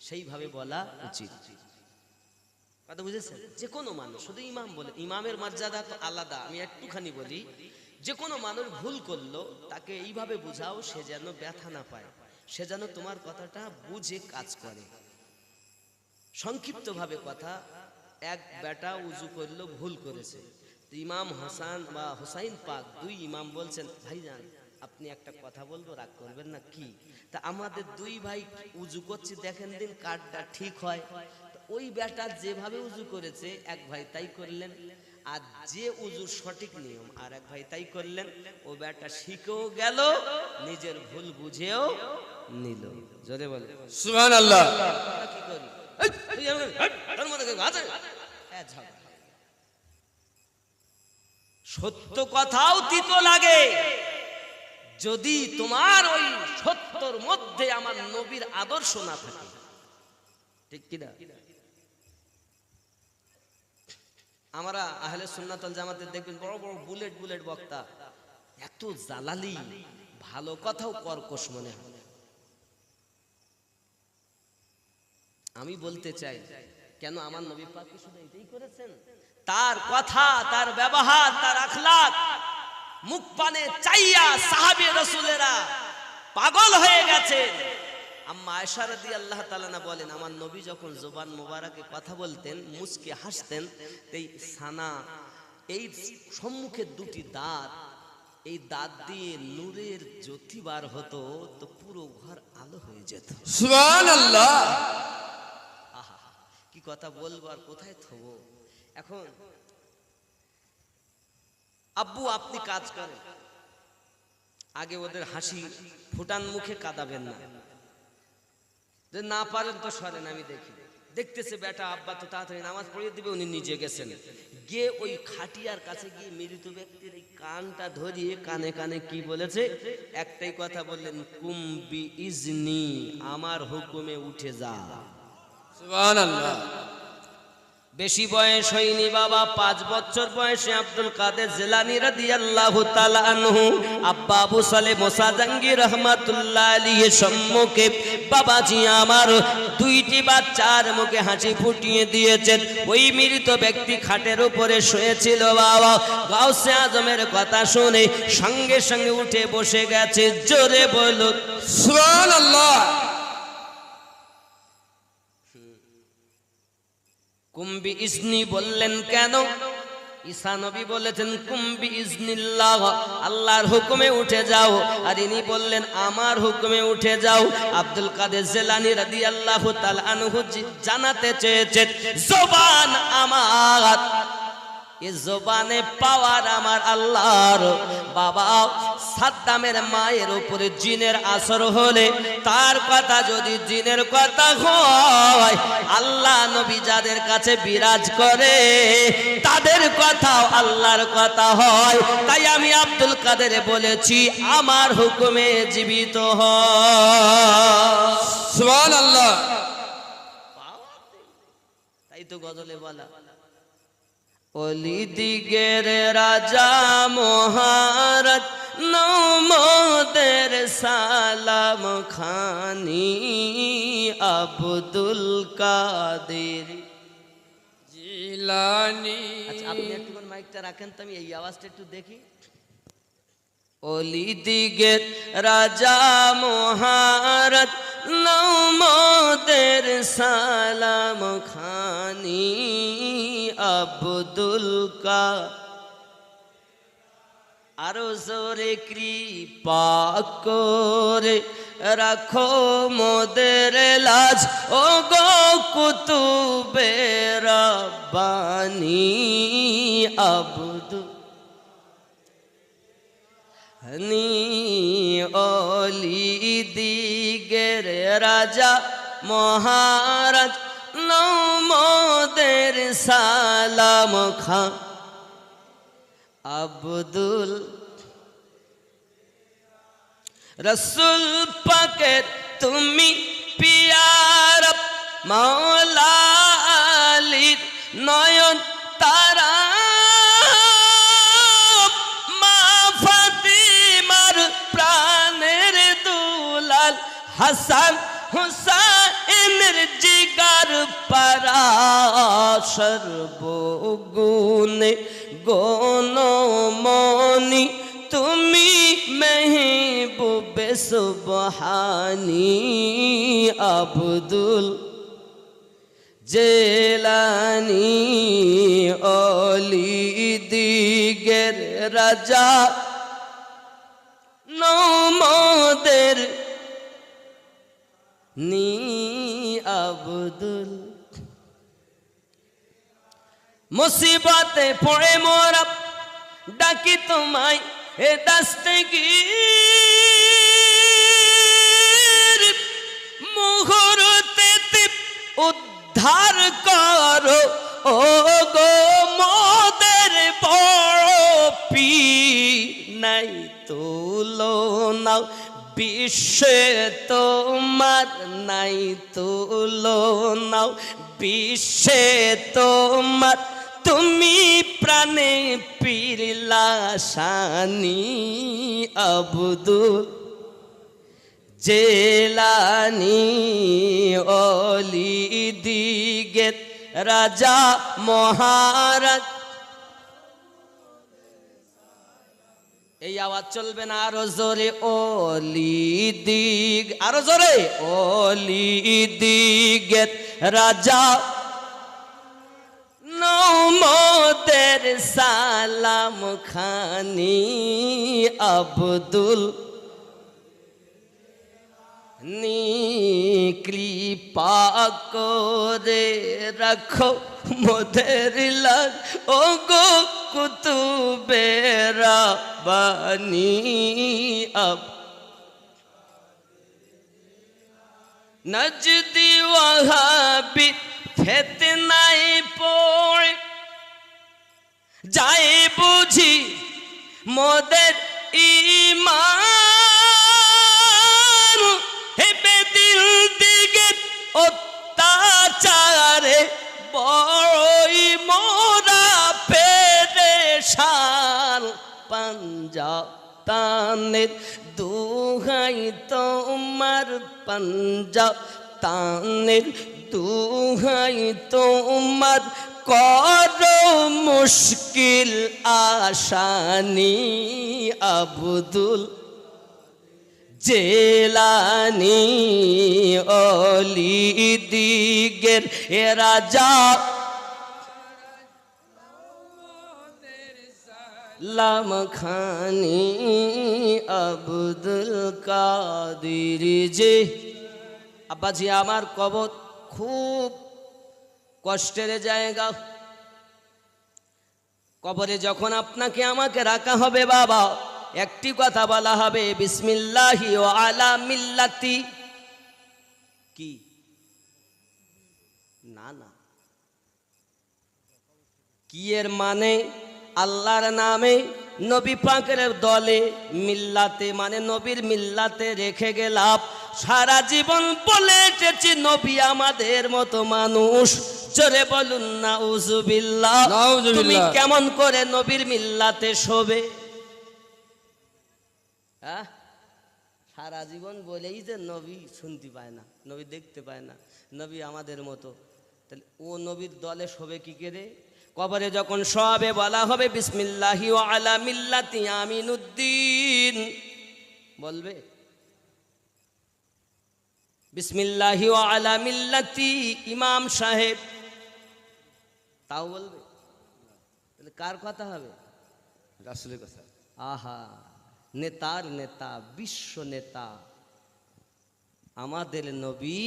সেইভাবে বলা উচিত। কথা বুঝেছেন? যে কোনো মানুষ, শুধু ইমাম বলে, ইমামের মর্যাদা তো আলাদা। আমি একটুখানি বলি, যে কোনো মানুষ ভুল করলো তাকে এইভাবে বুঝাও সে যেন ব্যথা না পায়, সে যেন তোমার কথাটা বুঝে কাজ করে। সংক্ষিপ্ত ভাবে কথা, এক বেটা উজু করলো, ভুল করেছে, ইমাম হাসান বা হুসাইন পাক দুই ইমাম বলছেন, ভাইজান আপনি একটা কথা বলবো, রাগ করবেন না। কি? তা আমাদের দুই ভাই উজু করছি, দেখেন দিন কারটা ঠিক হয়। ওই বেটা যেভাবে উজু করেছে এক ভাই তাই করলেন, আর যে উজুর সঠিক নিয়ম আর এক ভাই তাই করলেন। ও বেটা শিখেও গেল, নিজের ভুল বুঝেও নিল। জোরে বলে সুবহানাল্লাহ। কি করি? সত্য কথাও তিতো লাগে যদি তোমার ওই সত্যর মধ্যে আমার নবীর আদর্শ না থাকে, ঠিক কিনা? আমরা আহলে সুন্নাত ওয়াল জামাতের দেখবেন বড় বড় বুলেট বুলেট বক্তা, এত জালালি, ভালো কথাও কর্কশ মনে হয়। আমি বলতে চাই, কেন আমার নবী পাক কি শুধু এটাই করেছেন? তার কথা, তার ব্যবহার, তার আখলাক, মুখ পানে চাইয়া সাহাবী রাসূলেরা পাগল হয়ে গেছে। আম্মা আয়েশা রাদিয়াল্লাহু তাআলা বলেন, আমার নবী যখন জবান মোবারকে কথা বলতেন, মুচকে হাসতেন, এই সানা, এই সম্মুখের দুটি দাঁত, এই দাঁত দিয়ে নূরের জ্যোতি বার হতো, তো পুরো ঘর আলো হয়ে যেত। সুবহানাল্লাহ। আহা কি কথা বলবো আর কোথায় থবো। এখন আব্বু আপনি কাজ করেন, আগে ওদের হাসি ফুটান মুখে কাঁদাবেন না, যে না পারেন তো সরেন, আমি দেখি। দেখতেছে বেটা আব্বা তো তাড়াতাড়ি নামাজ পড়িয়ে দিবে, উনি নিজে গেছেন, গিয়ে ওই খাটিয়ার কাছে গিয়ে মৃত ব্যক্তির এই কানটা ধরিয়ে কানে কানে কি বলেছে? একটাই কথা বললেন, কুম্বি ইজনি, আমার হুকুমে উঠে যা। সুবহানাল্লাহ। বেশি বয়স হয়নি বাবা, 5 বছর বয়সে আব্দুল কাদের জিলানী রাদিয়াল্লাহু তাআলা আনহু আব্বা আবু সালেহ মুসা জাহাঙ্গীর রাহমাতুল্লাহ আলাইহির সম্মুখে বাবাজি আমার 2টি বাচ্চার মুখে হাসি ফুটিয়ে দিয়েছেন। ওই মৃত ব্যক্তি খাটের উপরে শুয়েছিল বাবা, গাউসে আজমের কথা শুনে সঙ্গে সঙ্গে উঠে বসে গেছে। জোরে বলো সুবহানাল্লাহ। কুম্বি ইজনি বললেন কেন? ঈসা নবী বলেছেন কুম্বি ইজনিল্লাহ, আল্লাহর হুকুমে উঠে যাও। আর ইনি বললেন আমার হুকুমে উঠে যাও। আব্দুল কাদের জিলানী রাদিয়াল্লাহু তাআলা আনহু জানাতে চেয়েছেন জবান আমার, এই জবানে পাওয়ার আমার আল্লাহর। বাবা সাদ্দামের মায়ের উপরে জিনের আসর হলে তার কথা যদি জিনের কথা হয়, আল্লাহ নবী যাদের কাছে বিরাজ করে তাদের কথাও আল্লাহর কথা হয়। তাই আমি আব্দুল কাদের বলেছি আমার হুকুমে জীবিত হয়। সুবহানাল্লাহ। তাই তো গজলে বলা অলি দিগের রাজা মহারাজ নমদের সালাম খানি আব্দুল কাদের জিলানী। আচ্ছা আপনি একটু মাইকটা রাখেন তো আমি এই আওয়াজটা একটু দেখি। অলি দিগের রাজা মহারাজ নমদের সালাম খানি আব্দুল কাদের। আরো জোরে কৃপা করে রাখো মোদের লাজ, ও গো কুতুবে রব্বানি আব্দুল হানি অলি দিগের রাজা মহারাজ নমদের সালাম খা আব্দুল রসুল পাকের তুমি পিয়ার মাওলা আলীর নয়ন তারা, মা ফাতিমার প্রাণের দুলাল হাসান হুসাইনের জিগার পারা, সর্বগুণে গণমনি তুমি মেহবুবে সুবহানি আব্দুল জিলানী অলি দিগের রাজা নমদের নি আব্দুল। মুসিবতে পড়ে মোরা ডাকি তোমায় এ দস্তগীর, মুহূর্তে উদ্ধার করো ও গো মোদের বড় পীর। নাই তুলনা বিশ্বে তোমার, নাই তুলনা বিশ্বে তোমার, তুমি প্রাণে পীরলাশানি আব্দুল জিলানী অলি দিগের রাজা মহারাজ। এই আওয়াজ চলবে না, আরো জোরে অলি দিগ, আরো জোরে অলি দিগের রাজা নমদের সালাম খানি আব্দুল নি কৃপা করে রাখো মোদের লাজ, ও গো কুতুবে রব্বানি আব নজদি ওয়াহাবি ফিতনায় পড়ে যায় বুঝি মোদের ঈমান, হে বেদিল দিগে অত্যাচারে বড় তানের দুহাই তোমার পাঞ্জা তানের দুহাই তোমার করো মুশকিল আসানি আব্দুল জেলানি অলি দিগের এ রাজা লামখানি আব্দুল কাদির যে আব্বাজি আমার কবর খুব কষ্টের জায়গা। কবরে যখন আপনাকে আমাকে রাখা হবে বাবা, একটি কথা বলা হবে, বিসমিল্লাহি ওয়া আলা মিল্লাতি। কি না না, কি এর মানে? আল্লাহর নামে, নবী পাকের দলে, মিল্লাতে মানে নবীর মিল্লাতে রেখে গেলাম। সারা জীবন বলে এসেছি নবী আমাদের মতো মানুষ। জোরে বলুন নাউজুবিল্লাহ। তুমি কেমন করে নবীর মিল্লাতে শোবে? হ্যাঁ, সারা জীবন বলেই যে নবী শুনতে পায় না, নবী দেখতে পায় না, নবী আমাদের মতো, তাহলে ও নবীর দলে শোবে কি করে? কবরে যখন শোয়াবে বলা হবে বিসমিল্লাহি ওয়া আলা মিল্লাতি আমিনুদ্দিন। বলবে বিসমিল্লাহি ওয়া আলা মিল্লাতি ইমাম সাহেব, তাও বলবে? তাহলে কার কথা হবে? রাসূলের কথা। আহা, নেতার নেতা, বিশ্ব নেতা আমাদের নবী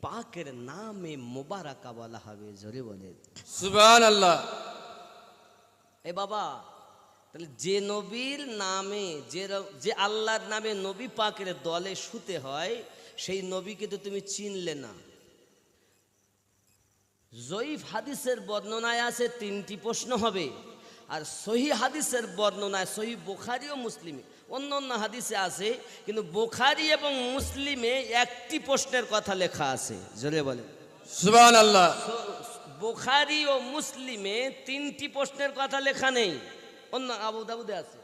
পাকের নামে মোবারকা বলা হবে। জোরে বলে সুবহানাল্লাহ। এ বাবা, তাহলে যে নবীর নামে, যে আল্লাহর নামে নবী পাকের দলে শুতে হয়, সেই নবীকে তো তুমি চিনলে না। জয়ীফ হাদিসের বর্ণনায় আছে তিনটি প্রশ্ন হবে, আর সহি হাদিসের বর্ণনায়, সহি বুখারী ও মুসলিমে, অন্য অন্য হাদিসে আছে, কিন্তু বুখারী এবং মুসলিমে একটি প্রশ্নের কথা লেখা আছে। জোরে বলে সুবহানাল্লাহ। বুখারী ও মুসলিমে তিনটি প্রশ্নের কথা লেখা নেই। অন্য আবু দাউদে আছে,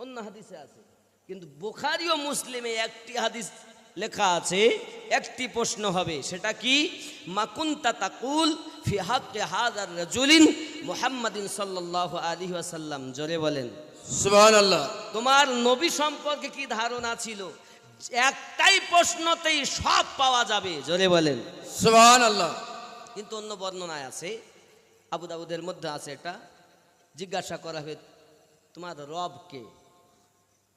অন্য হাদিসে আছে, কিন্তু বুখারী ও মুসলিমে একটি হাদিস লেখা আছে, একটি প্রশ্ন হবে। সেটা কি? মা কুনতা তাকুল ফি হাক্কি হাযার রাজুলিন মুহাম্মাদিন সাল্লাল্লাহু আলাইহি ওয়াসাল্লাম। জোরে বলেন সুবহানাল্লাহ। তোমার নবী সম্পর্কে কি ধারণা ছিল? একটাই প্রশ্নতেই সব পাওয়া যাবে। জোরে বলেন সুবহানাল্লাহ। কিন্তু অন্য বর্ণনায় আছে, আবু দাউদের মধ্যে আছে, এটা জিজ্ঞাসা করা হবে তোমার রব কে,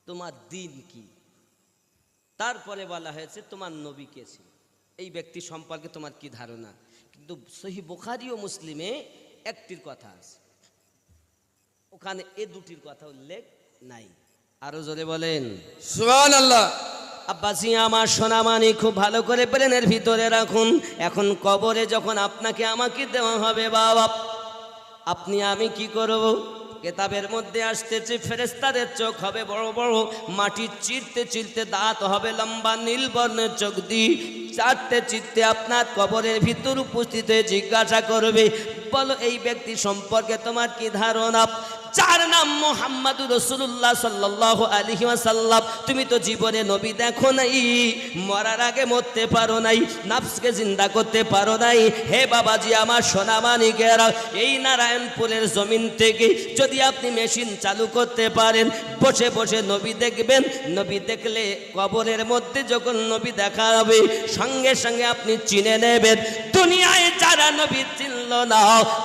তোমার দিন কি, তারপরে বলা হয়েছে তোমার নবী কে ছিল, এই ব্যক্তি সম্পর্কে তোমার কি ধারণা। কিন্তু সহি বুখারী ও মুসলিমে একটির কথা আছে, ওখানে এ দুটির কথা উল্লেখ নাই। আরো জোরে বলেন সুবহানাল্লাহ। আব্বাসি আমার সোনামানি, খুব ভালো করে ব্রেনের ভিতরে রাখুন। এখন কবরে যখন আপনাকে আমাকে দেওয়া হবে বাবা, আপনি আমি কি করব? কেতাবের মধ্যে আসতেছে ফেরেশতাদের চোখ হবে বড় বড়, মাটি চিরতে চিরতে দাঁত হবে লম্বা নীল বর্ণের চোখ দিয়ে চারটে চিরতে আপনার কবরের ভিতর উপস্থিত হয়ে জিজ্ঞাসা করবে, বলো এই ব্যক্তি সম্পর্কে তোমার কি ধারণা? যার নাম মুহাম্মাদুর রাসূলুল্লাহ সাল্লাল্লাহু আলাইহি ওয়াসাল্লাম। তুমি তো জীবনে নবী দেখো নাই, মরার আগে মরতে পারো নাই, নফসকে জিন্দা করতে পারো নাই। হে বাবাজি আমার সোনা মানিকেরা, এই নারায়ণপুরের জমিন থেকে যদি আপনি মেশিন চালু করতে পারেন, বসে বসে নবী দেখবেন, নবী দেখলে কবরের মধ্যে যখন নবী দেখা হবে সঙ্গে সঙ্গে আপনি চিনে নেবেন। দুনিয়ায় যারা নবী চিনল না,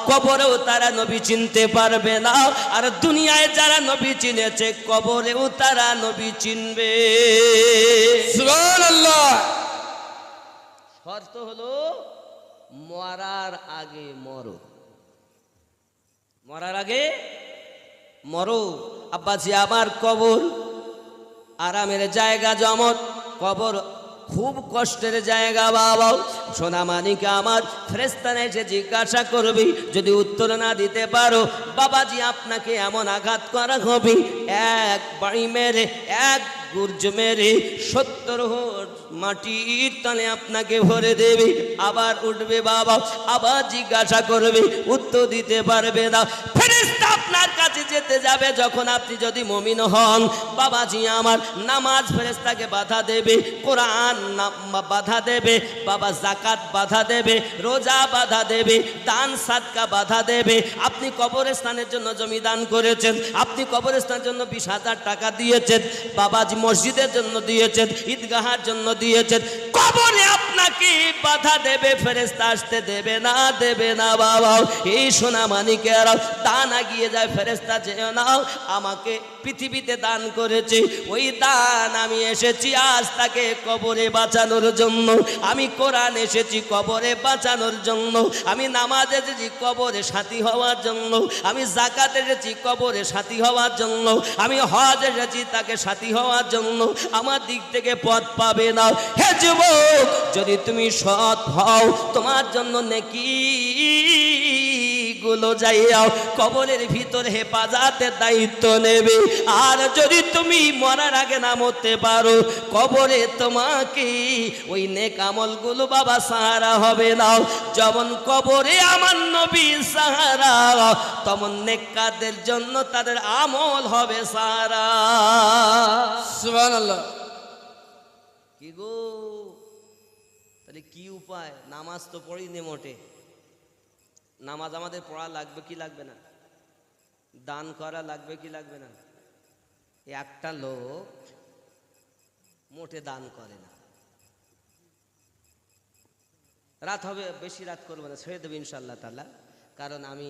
কবরেও তারা নবী চিনতে পারবে না, আর দুনিয়ায় যারা নবী চিনেছে কবরেও তারা নবী চিনবে। সুবহানাল্লাহ। শর্ত হলো মরার আগে মরো, মরার আগে মরো। আব্বাজি আমার কবর আরামের জায়গা জমত, কবর খুব কষ্টের জায়গা বাবা। সোনা মানিক আমার ফেরেশতারা এসে জিজ্ঞাসা করবি, যদি উত্তর না দিতে পারো বাবাজি আপনাকে এমন আঘাত করা হবে, এক বাড়ি মেরে এক গুর্জ মেরে 70 মাটির তলে আপনাকে ভরে দেবে, আবার উঠবে বাবা, আবার জিজ্ঞাসা করবে, উত্তর দিতে পারবে না। ফেরেশতা আপনার কাছে যেতে যাবে, যখন আপনি যদি মুমিন হন বাবাজি আমার, নামাজ ফেরেশতাকে বাধা দেবে, কোরআন বাধা দেবে বাবা, যাকাত বাধা দেবে, রোজা বাধা দেবে, দান সাদকা বাধা দেবে। আপনি কবরস্থানের জন্য জমি দান করেছেন, আপনি কবরস্থানের জন্য 20,000 টাকা দিয়েছেন, বাবাজি মসজিদের জন্য দিয়েছেন, ঈদগাহের জন্য দিয়েছেন, কবরে আপনাকে বাধা দেবে, ফেরেশতা আসতে দেবে না, দেবে না বাবা। এই সোনা মানিকেরা দান আগিয়ে যায়, ফেরেশতা যেও নাও, আমাকে পৃথিবীতে দান করেছে, ওই দান আমি এসেছি আজ তাকে কবরে বাঁচানোর জন্য, আমি কোরআন এসেছি কবরে বাঁচানোর জন্য, আমি নামাজ এসেছি কবরে সাথী হওয়ার জন্য, আমি যাকাত এসেছি কবরে সাথী হওয়ার জন্য, আমি হজ এসেছি তাকে সাথী হওয়ার জন্য। আমার দিক থেকে পথ পাবে না। হে যুবক, যদি তুমি সৎ হও, তোমার জন্য নেকি গুলো যাইয়াও কবরের ভিতর হেফাজতের দায়িত্ব নেবে। আর যদি তুমি মরার আগে না মরতে পারো, কবরে তোমাকে ওই নেক আমলগুলো বাবা সাহারা হবে না। যেমন কবরে আমার নবী সাহারা, তেমন নেককারদের জন্য তাদের আমল হবে সাহারা। সুবহানাল্লাহ। কি গো, তাহলে কি উপায়? নামাজ তো পড়িনি মোটে, নামাজ আমাদের পড়া লাগবে কি লাগবে না? দান করা লাগবে কি লাগবে না? একটা লোক মোটে দান করে না। রাত হবে, বেশি রাত করবো না, ছেড়ে দেবে ইনশাআল্লাহ তাআলা, কারণ আমি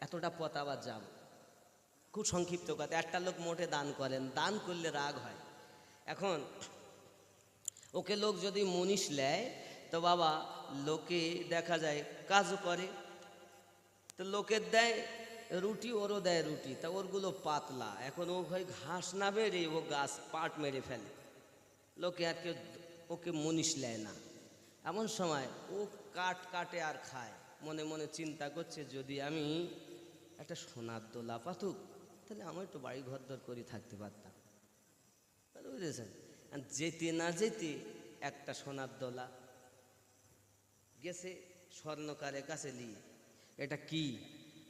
এতটা পথ আবার যাব। খুব সংক্ষিপ্ত কথা, একটা লোক মোটে দান করেন, দান করলে রাগ হয়। এখন ওকে লোক যদি মুনিশ নেয়, তো বাবা লোকে দেখা যায় কাজও করে, তো লোকের দেয় রুটি, ওরও দেয় রুটি, তা ওরগুলো পাতলা। এখন ও ভাই ঘাস না বেড়ে ও গাছ পাট মেরে ফেলে, লোকে আর কেউ ওকে মুনিশ নেয় না। এমন সময় ও কাটে আর খায়, মনে মনে চিন্তা করছে, যদি আমি একটা সোনার দোলা পাতুক, তাহলে আমার একটু বাড়ি ঘর দর করে থাকতে পারতাম। বুঝেছেন? যেতে না যেতে একটা সোনার দোলা গেছে স্বর্ণকারের কাছে নিয়ে। এটা কি?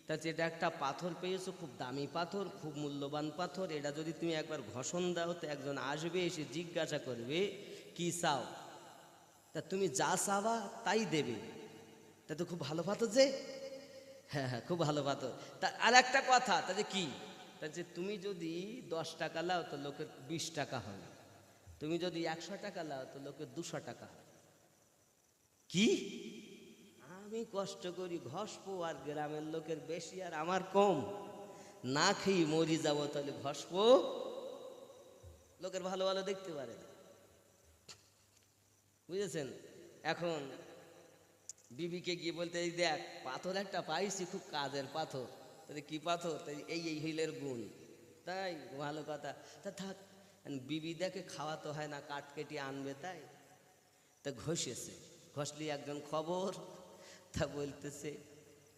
তা এটা একটা পাথর পেয়েছো, খুব দামি পাথর, খুব মূল্যবান পাথর, এটা যদি তুমি একবার ঘষণ দাও তো একজন আসবে, এসে জিজ্ঞাসা করবে কি চাও, তা তুমি যা চাওয়া তাই দেবে। তা তো খুব ভালো পাথর যে। হ্যাঁ হ্যাঁ, খুব ভালো পাথর। তা আর একটা কথা, তাহলে কি? তা যে তুমি যদি 10 টাকা লাও তো লোকের 20 টাকা হবে, তুমি যদি 100 টাকা লাও তো লোকের 200 টাকা হবে। কি? আমি কষ্ট করি ঘষবো আর গ্রামের লোকের বেশি আর আমার কম, না খেয়ে মরি যাব, তাহলে ঘষবো, লোকের ভালো ভালো দেখতে পারে না। বুঝেছেন? এখন বিবিকে গিয়ে বলতে, এই দেখ পাথর একটা পাইছি, খুব কাজের পাথর। তাহলে কি পাথর? তাই এই হইলের গুণ। তাই ভালো কথা, তা থাক। বিবি দেখে খাওয়া তো হয় না, কাঠ কেটে আনবে, তাই তা ঘষেছে। ঘষলি একজন খবর, তা বলতেছে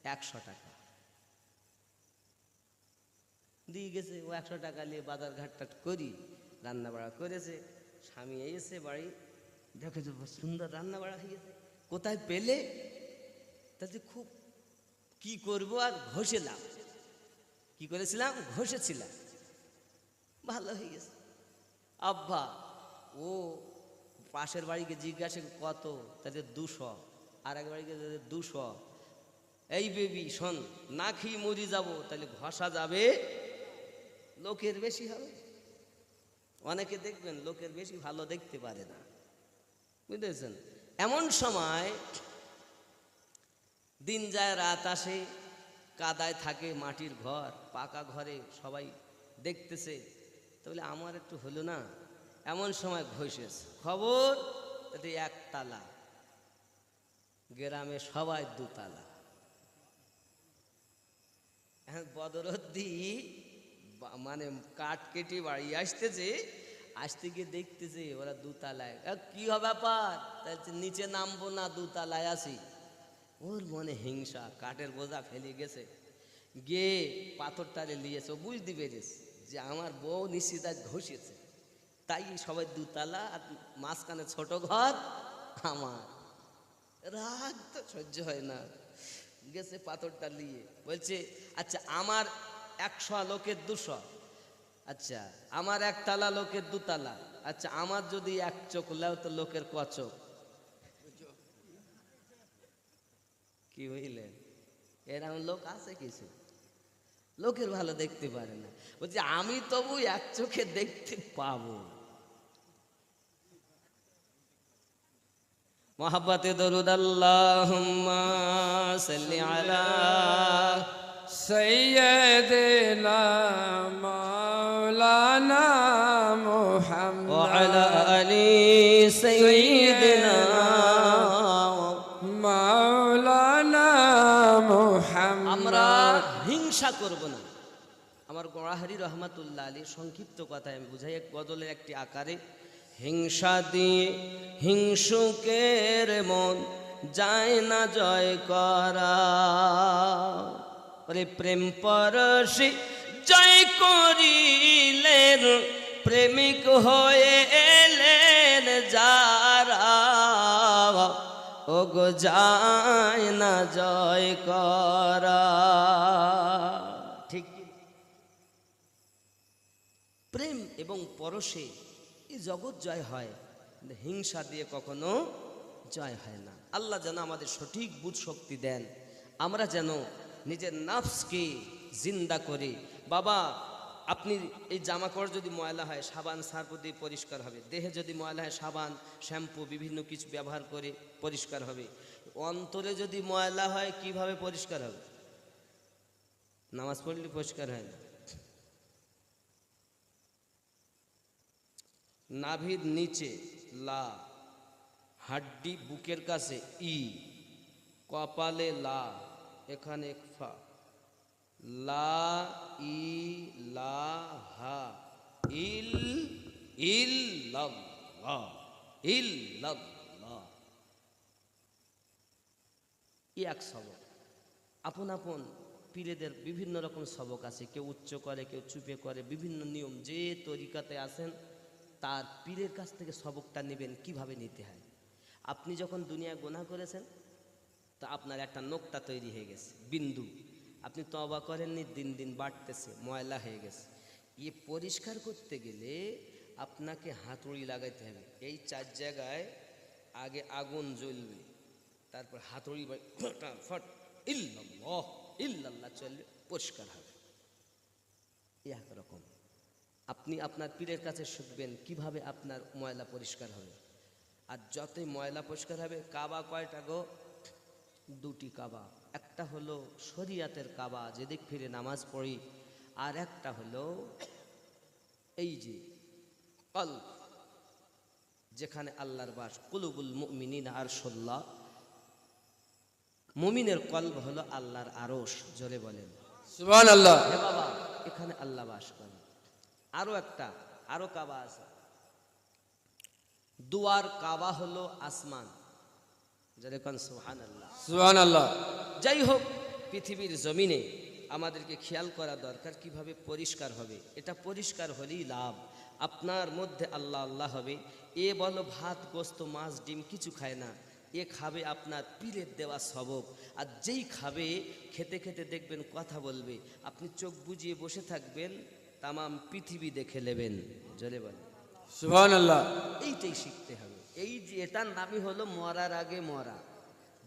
100 টাকা দিয়ে গেছে। ও 100 টাকা নিয়ে বাজার ঘাটটা করি রান্না বাড়া করেছে। স্বামী এসে বাড়ি দেখে যে সুন্দর রান্না বাড়া হয়ে গেছে, কোথায় পেলে? তাতে খুব কি করব, আর ঘষেলাম। কি করেছিলাম? ঘষেছিলাম, ভালো হয়ে গেছে। আব্বা ও পাশের বাড়িকে জিজ্ঞাসা কত, তাদের 200, আর এক বাড়িকে 200। এই বেবি শোন, না খেয়ে মরি যাব, তাহলে ঘষা যাবে, লোকের বেশি হবে। অনেকে দেখবেন লোকের বেশি ভালো দেখতে পারে না, বুঝতেছেন? এমন সময় দিন যায়, রাত আসে, কাদায় থাকে, মাটির ঘর, পাকা ঘরে সবাই দেখতেছে, তাহলে আমার একটু হলো না। এমন সময় ঘষেছে খবর, তাতে 1 তালা, গ্রামে সবাই 2 তালা। বদরদ্দি মানে কাঠ কেটে বাড়ি আসতেছে, আসতে গিয়ে দেখতেছে ওরা 2 তালায়। কি হবে ব্যাপার? নিচে নামবো না, 2 তালায় আসি। ওর মনে হিংসা, কাঠের বোঝা ফেলে গেছে, গিয়ে পাথরটারে নিয়েছে। ও বুঝতে পেরেছে যে আমার বউ নিশ্চিত ঘষেছে, তাই সবাই দুতলা আর মাঝখানে ছোট ঘর আমার। রাগ তো সহ্য হয় না, গেছে পাথরটা নিয়ে বলছে আচ্ছা আমার 100 লোকের 200, আচ্ছা আমার 1 তালা লোকের 2 তালা, আচ্ছা আমার যদি 1 চোখ লাও তো লোকের ক চোখ? কি বুঝলেন? এরকম লোক আছে কিছু, লোকের ভালো দেখতে পারে না, বলছে আমি তবু 1 চোখে দেখতে পাবো। মোহাব্বতে দরুদ আল্লাহুম্মা সাল্লি আলা سيدنا مولانا محمد ওয়া আলা আলি সাইয়্যিদিনা। مولانا محمد আমরা হিংসা করব না। আমার গোড়াহারি রহমাতুল্লাহ আলী সংক্ষিপ্ত কথায় আমি বুঝাই, এক গজলের একটি আকারে, হিংসা দিয়ে হিংসুকের মন যায় না জয় করা, ওরে প্রেম পরশি জয় করিলেন প্রেমিক হয়ে এলেন যারা, ওগো যায় না জয় করা। ঠিক প্রেম এবং পরশে এই জগৎ জয় হয়, কিন্তু হিংসা দিয়ে কখনো জয় হয় না। আল্লাহ যেন আমাদের সঠিক বুঝ শক্তি দেন, আমরা যেন নিজের নাফসকে জিন্দা করি। বাবা আপনি এই জামা কাপড় যদি ময়লা হয় সাবান সার্ফ দিয়ে পরিষ্কার হবে, দেহে যদি ময়লা হয় সাবান শ্যাম্পু বিভিন্ন কিছু ব্যবহার করে পরিষ্কার হবে। অন্তরে যদি ময়লা হয় কিভাবে পরিষ্কার হবে? নামাজ পড়লে পরিষ্কার হয় না। নাভির নিচে লা, হাড্ডি বুকের কাছে ই, কপালে লা, এখানে ফা, লা ই লা হা ইল ইল্লাল্লাহ ইল্লাল্লাহ। এক সবক। আপন আপন পীরেদের বিভিন্ন রকম সবক আছে, কেউ উচ্চ করে কেউ চুপে করে, বিভিন্ন নিয়ম। যে তরিকাতে আছেন তার পীরের কাছ থেকে সবকটা নেবেন কিভাবে নিতে হয়। আপনি যখন দুনিয়ায় গুনাহ করেছেন তা আপনার একটা নোক্তা তৈরি হয়ে গেছে, বিন্দু, আপনি তওবা করেননি, দিন দিন বাড়তেছে, ময়লা হয়ে গেছে। এ পরিষ্কার করতে গেলে আপনাকে হাতুড়ি লাগাইতে হবে। এই 4 জায়গায় আগে আগুন জ্বলবে, তারপর হাতুড়ি ফট ইল্লাল্লাহ ইল্লাল্লাহ চলবে, পরিষ্কার হবে। একরকম আপনি আপনার পীরের কাছে শিখবেন কিভাবে আপনার ময়লা পরিষ্কার হবে। আর যতই ময়লা পরিষ্কার হবে, কাবা কয়টা গো? 2টি কাবা। একটা হলো শরিয়াতের কাবা, যেদিক ফিরে নামাজ পড়ি, আর একটা হলো এই যে কলব, যেখানে আল্লাহর বাস। কুলুবুল মুমিনিনা আরশুল্লাহ, মুমিনের কলব হলো আল্লাহর আরশ। জোরে বলেন সুবহানাল্লাহ। হে বাবা, এখানে আল্লাহ বাস করেন। আরো কাবা আছে, দুয়ার কাবা হলো আসমান। জোরে কোন সুবহানাল্লাহ সুবহানাল্লাহ। যাই হোক, পৃথিবীর জমিনে আমাদেরকে খেয়াল করা দরকার কিভাবে পরিষ্কার হবে। এটা পরিষ্কার হলেই লাভ, আপনার মধ্যে আল্লাহ আল্লাহ হবে। এ বলো ভাত গোস্ত মাছ ডিম কিছু খায় না, এ খাবে আপনার পীরের দেওয়া সবক। আর যেই খাবে খেতে খেতে দেখবেন কথা বলবে, আপনি চোখ বুজিয়ে বসে থাকবেন, তামাম পৃথিবী দেখে নেবেন। জোরে বলেন সুবহানাল্লাহ। এইটাই শিখতে হবে। এই যে এটার নামই হলো মরার আগে মরা।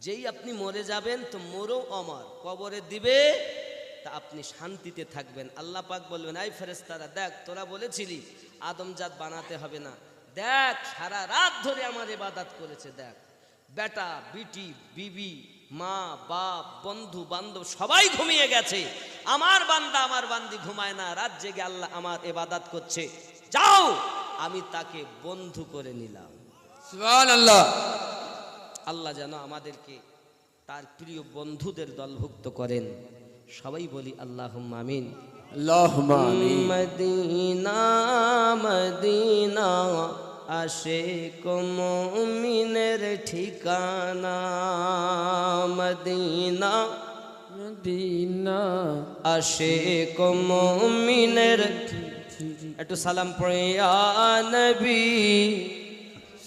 যেই আপনি মরে যাবেন তো মরো অমর, কবরে দিবে তা আপনি শান্তিতে থাকবেন। আল্লাহ পাক বলবেন, এই ফেরেশতারা দেখ, তোরা বলেছিলি আদমজাত বানাতে হবে না, দেখ সারা রাত ধরে আমার ইবাদত করেছে, দেখ বেটা বিটি বিবি মা বাপ বন্ধু বান্ধব সবাই ঘুমিয়ে গেছে, আমার বান্দা আমার বান্দি ঘুমায় না, রাত জেগে আল্লাহ আমার ইবাদত করছে, যাও আমি তাকে বন্ধু করে নিলাম। সুবহানাল্লাহ। আল্লাহ যেন আমাদেরকে তার প্রিয় বন্ধুদের দলভুক্ত করেন। সবাই বলি আল্লাহুম্মা আমিন। আল্লাহুম্মা আমিন। মদিনা মদিনা আশিক মুমিনের ঠিকানা, মদিনা মদিনা আশিক মুমিনের একটু সালাম পড়ে ইয়া নবী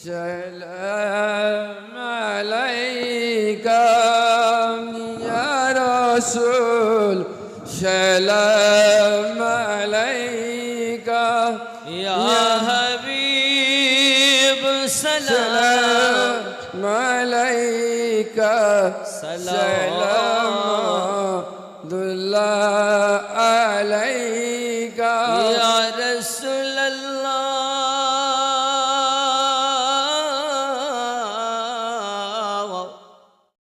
سلام عليك يا رسول سلام عليك ইয়া হাবিব সালাম سلام عليك سلام سلام الله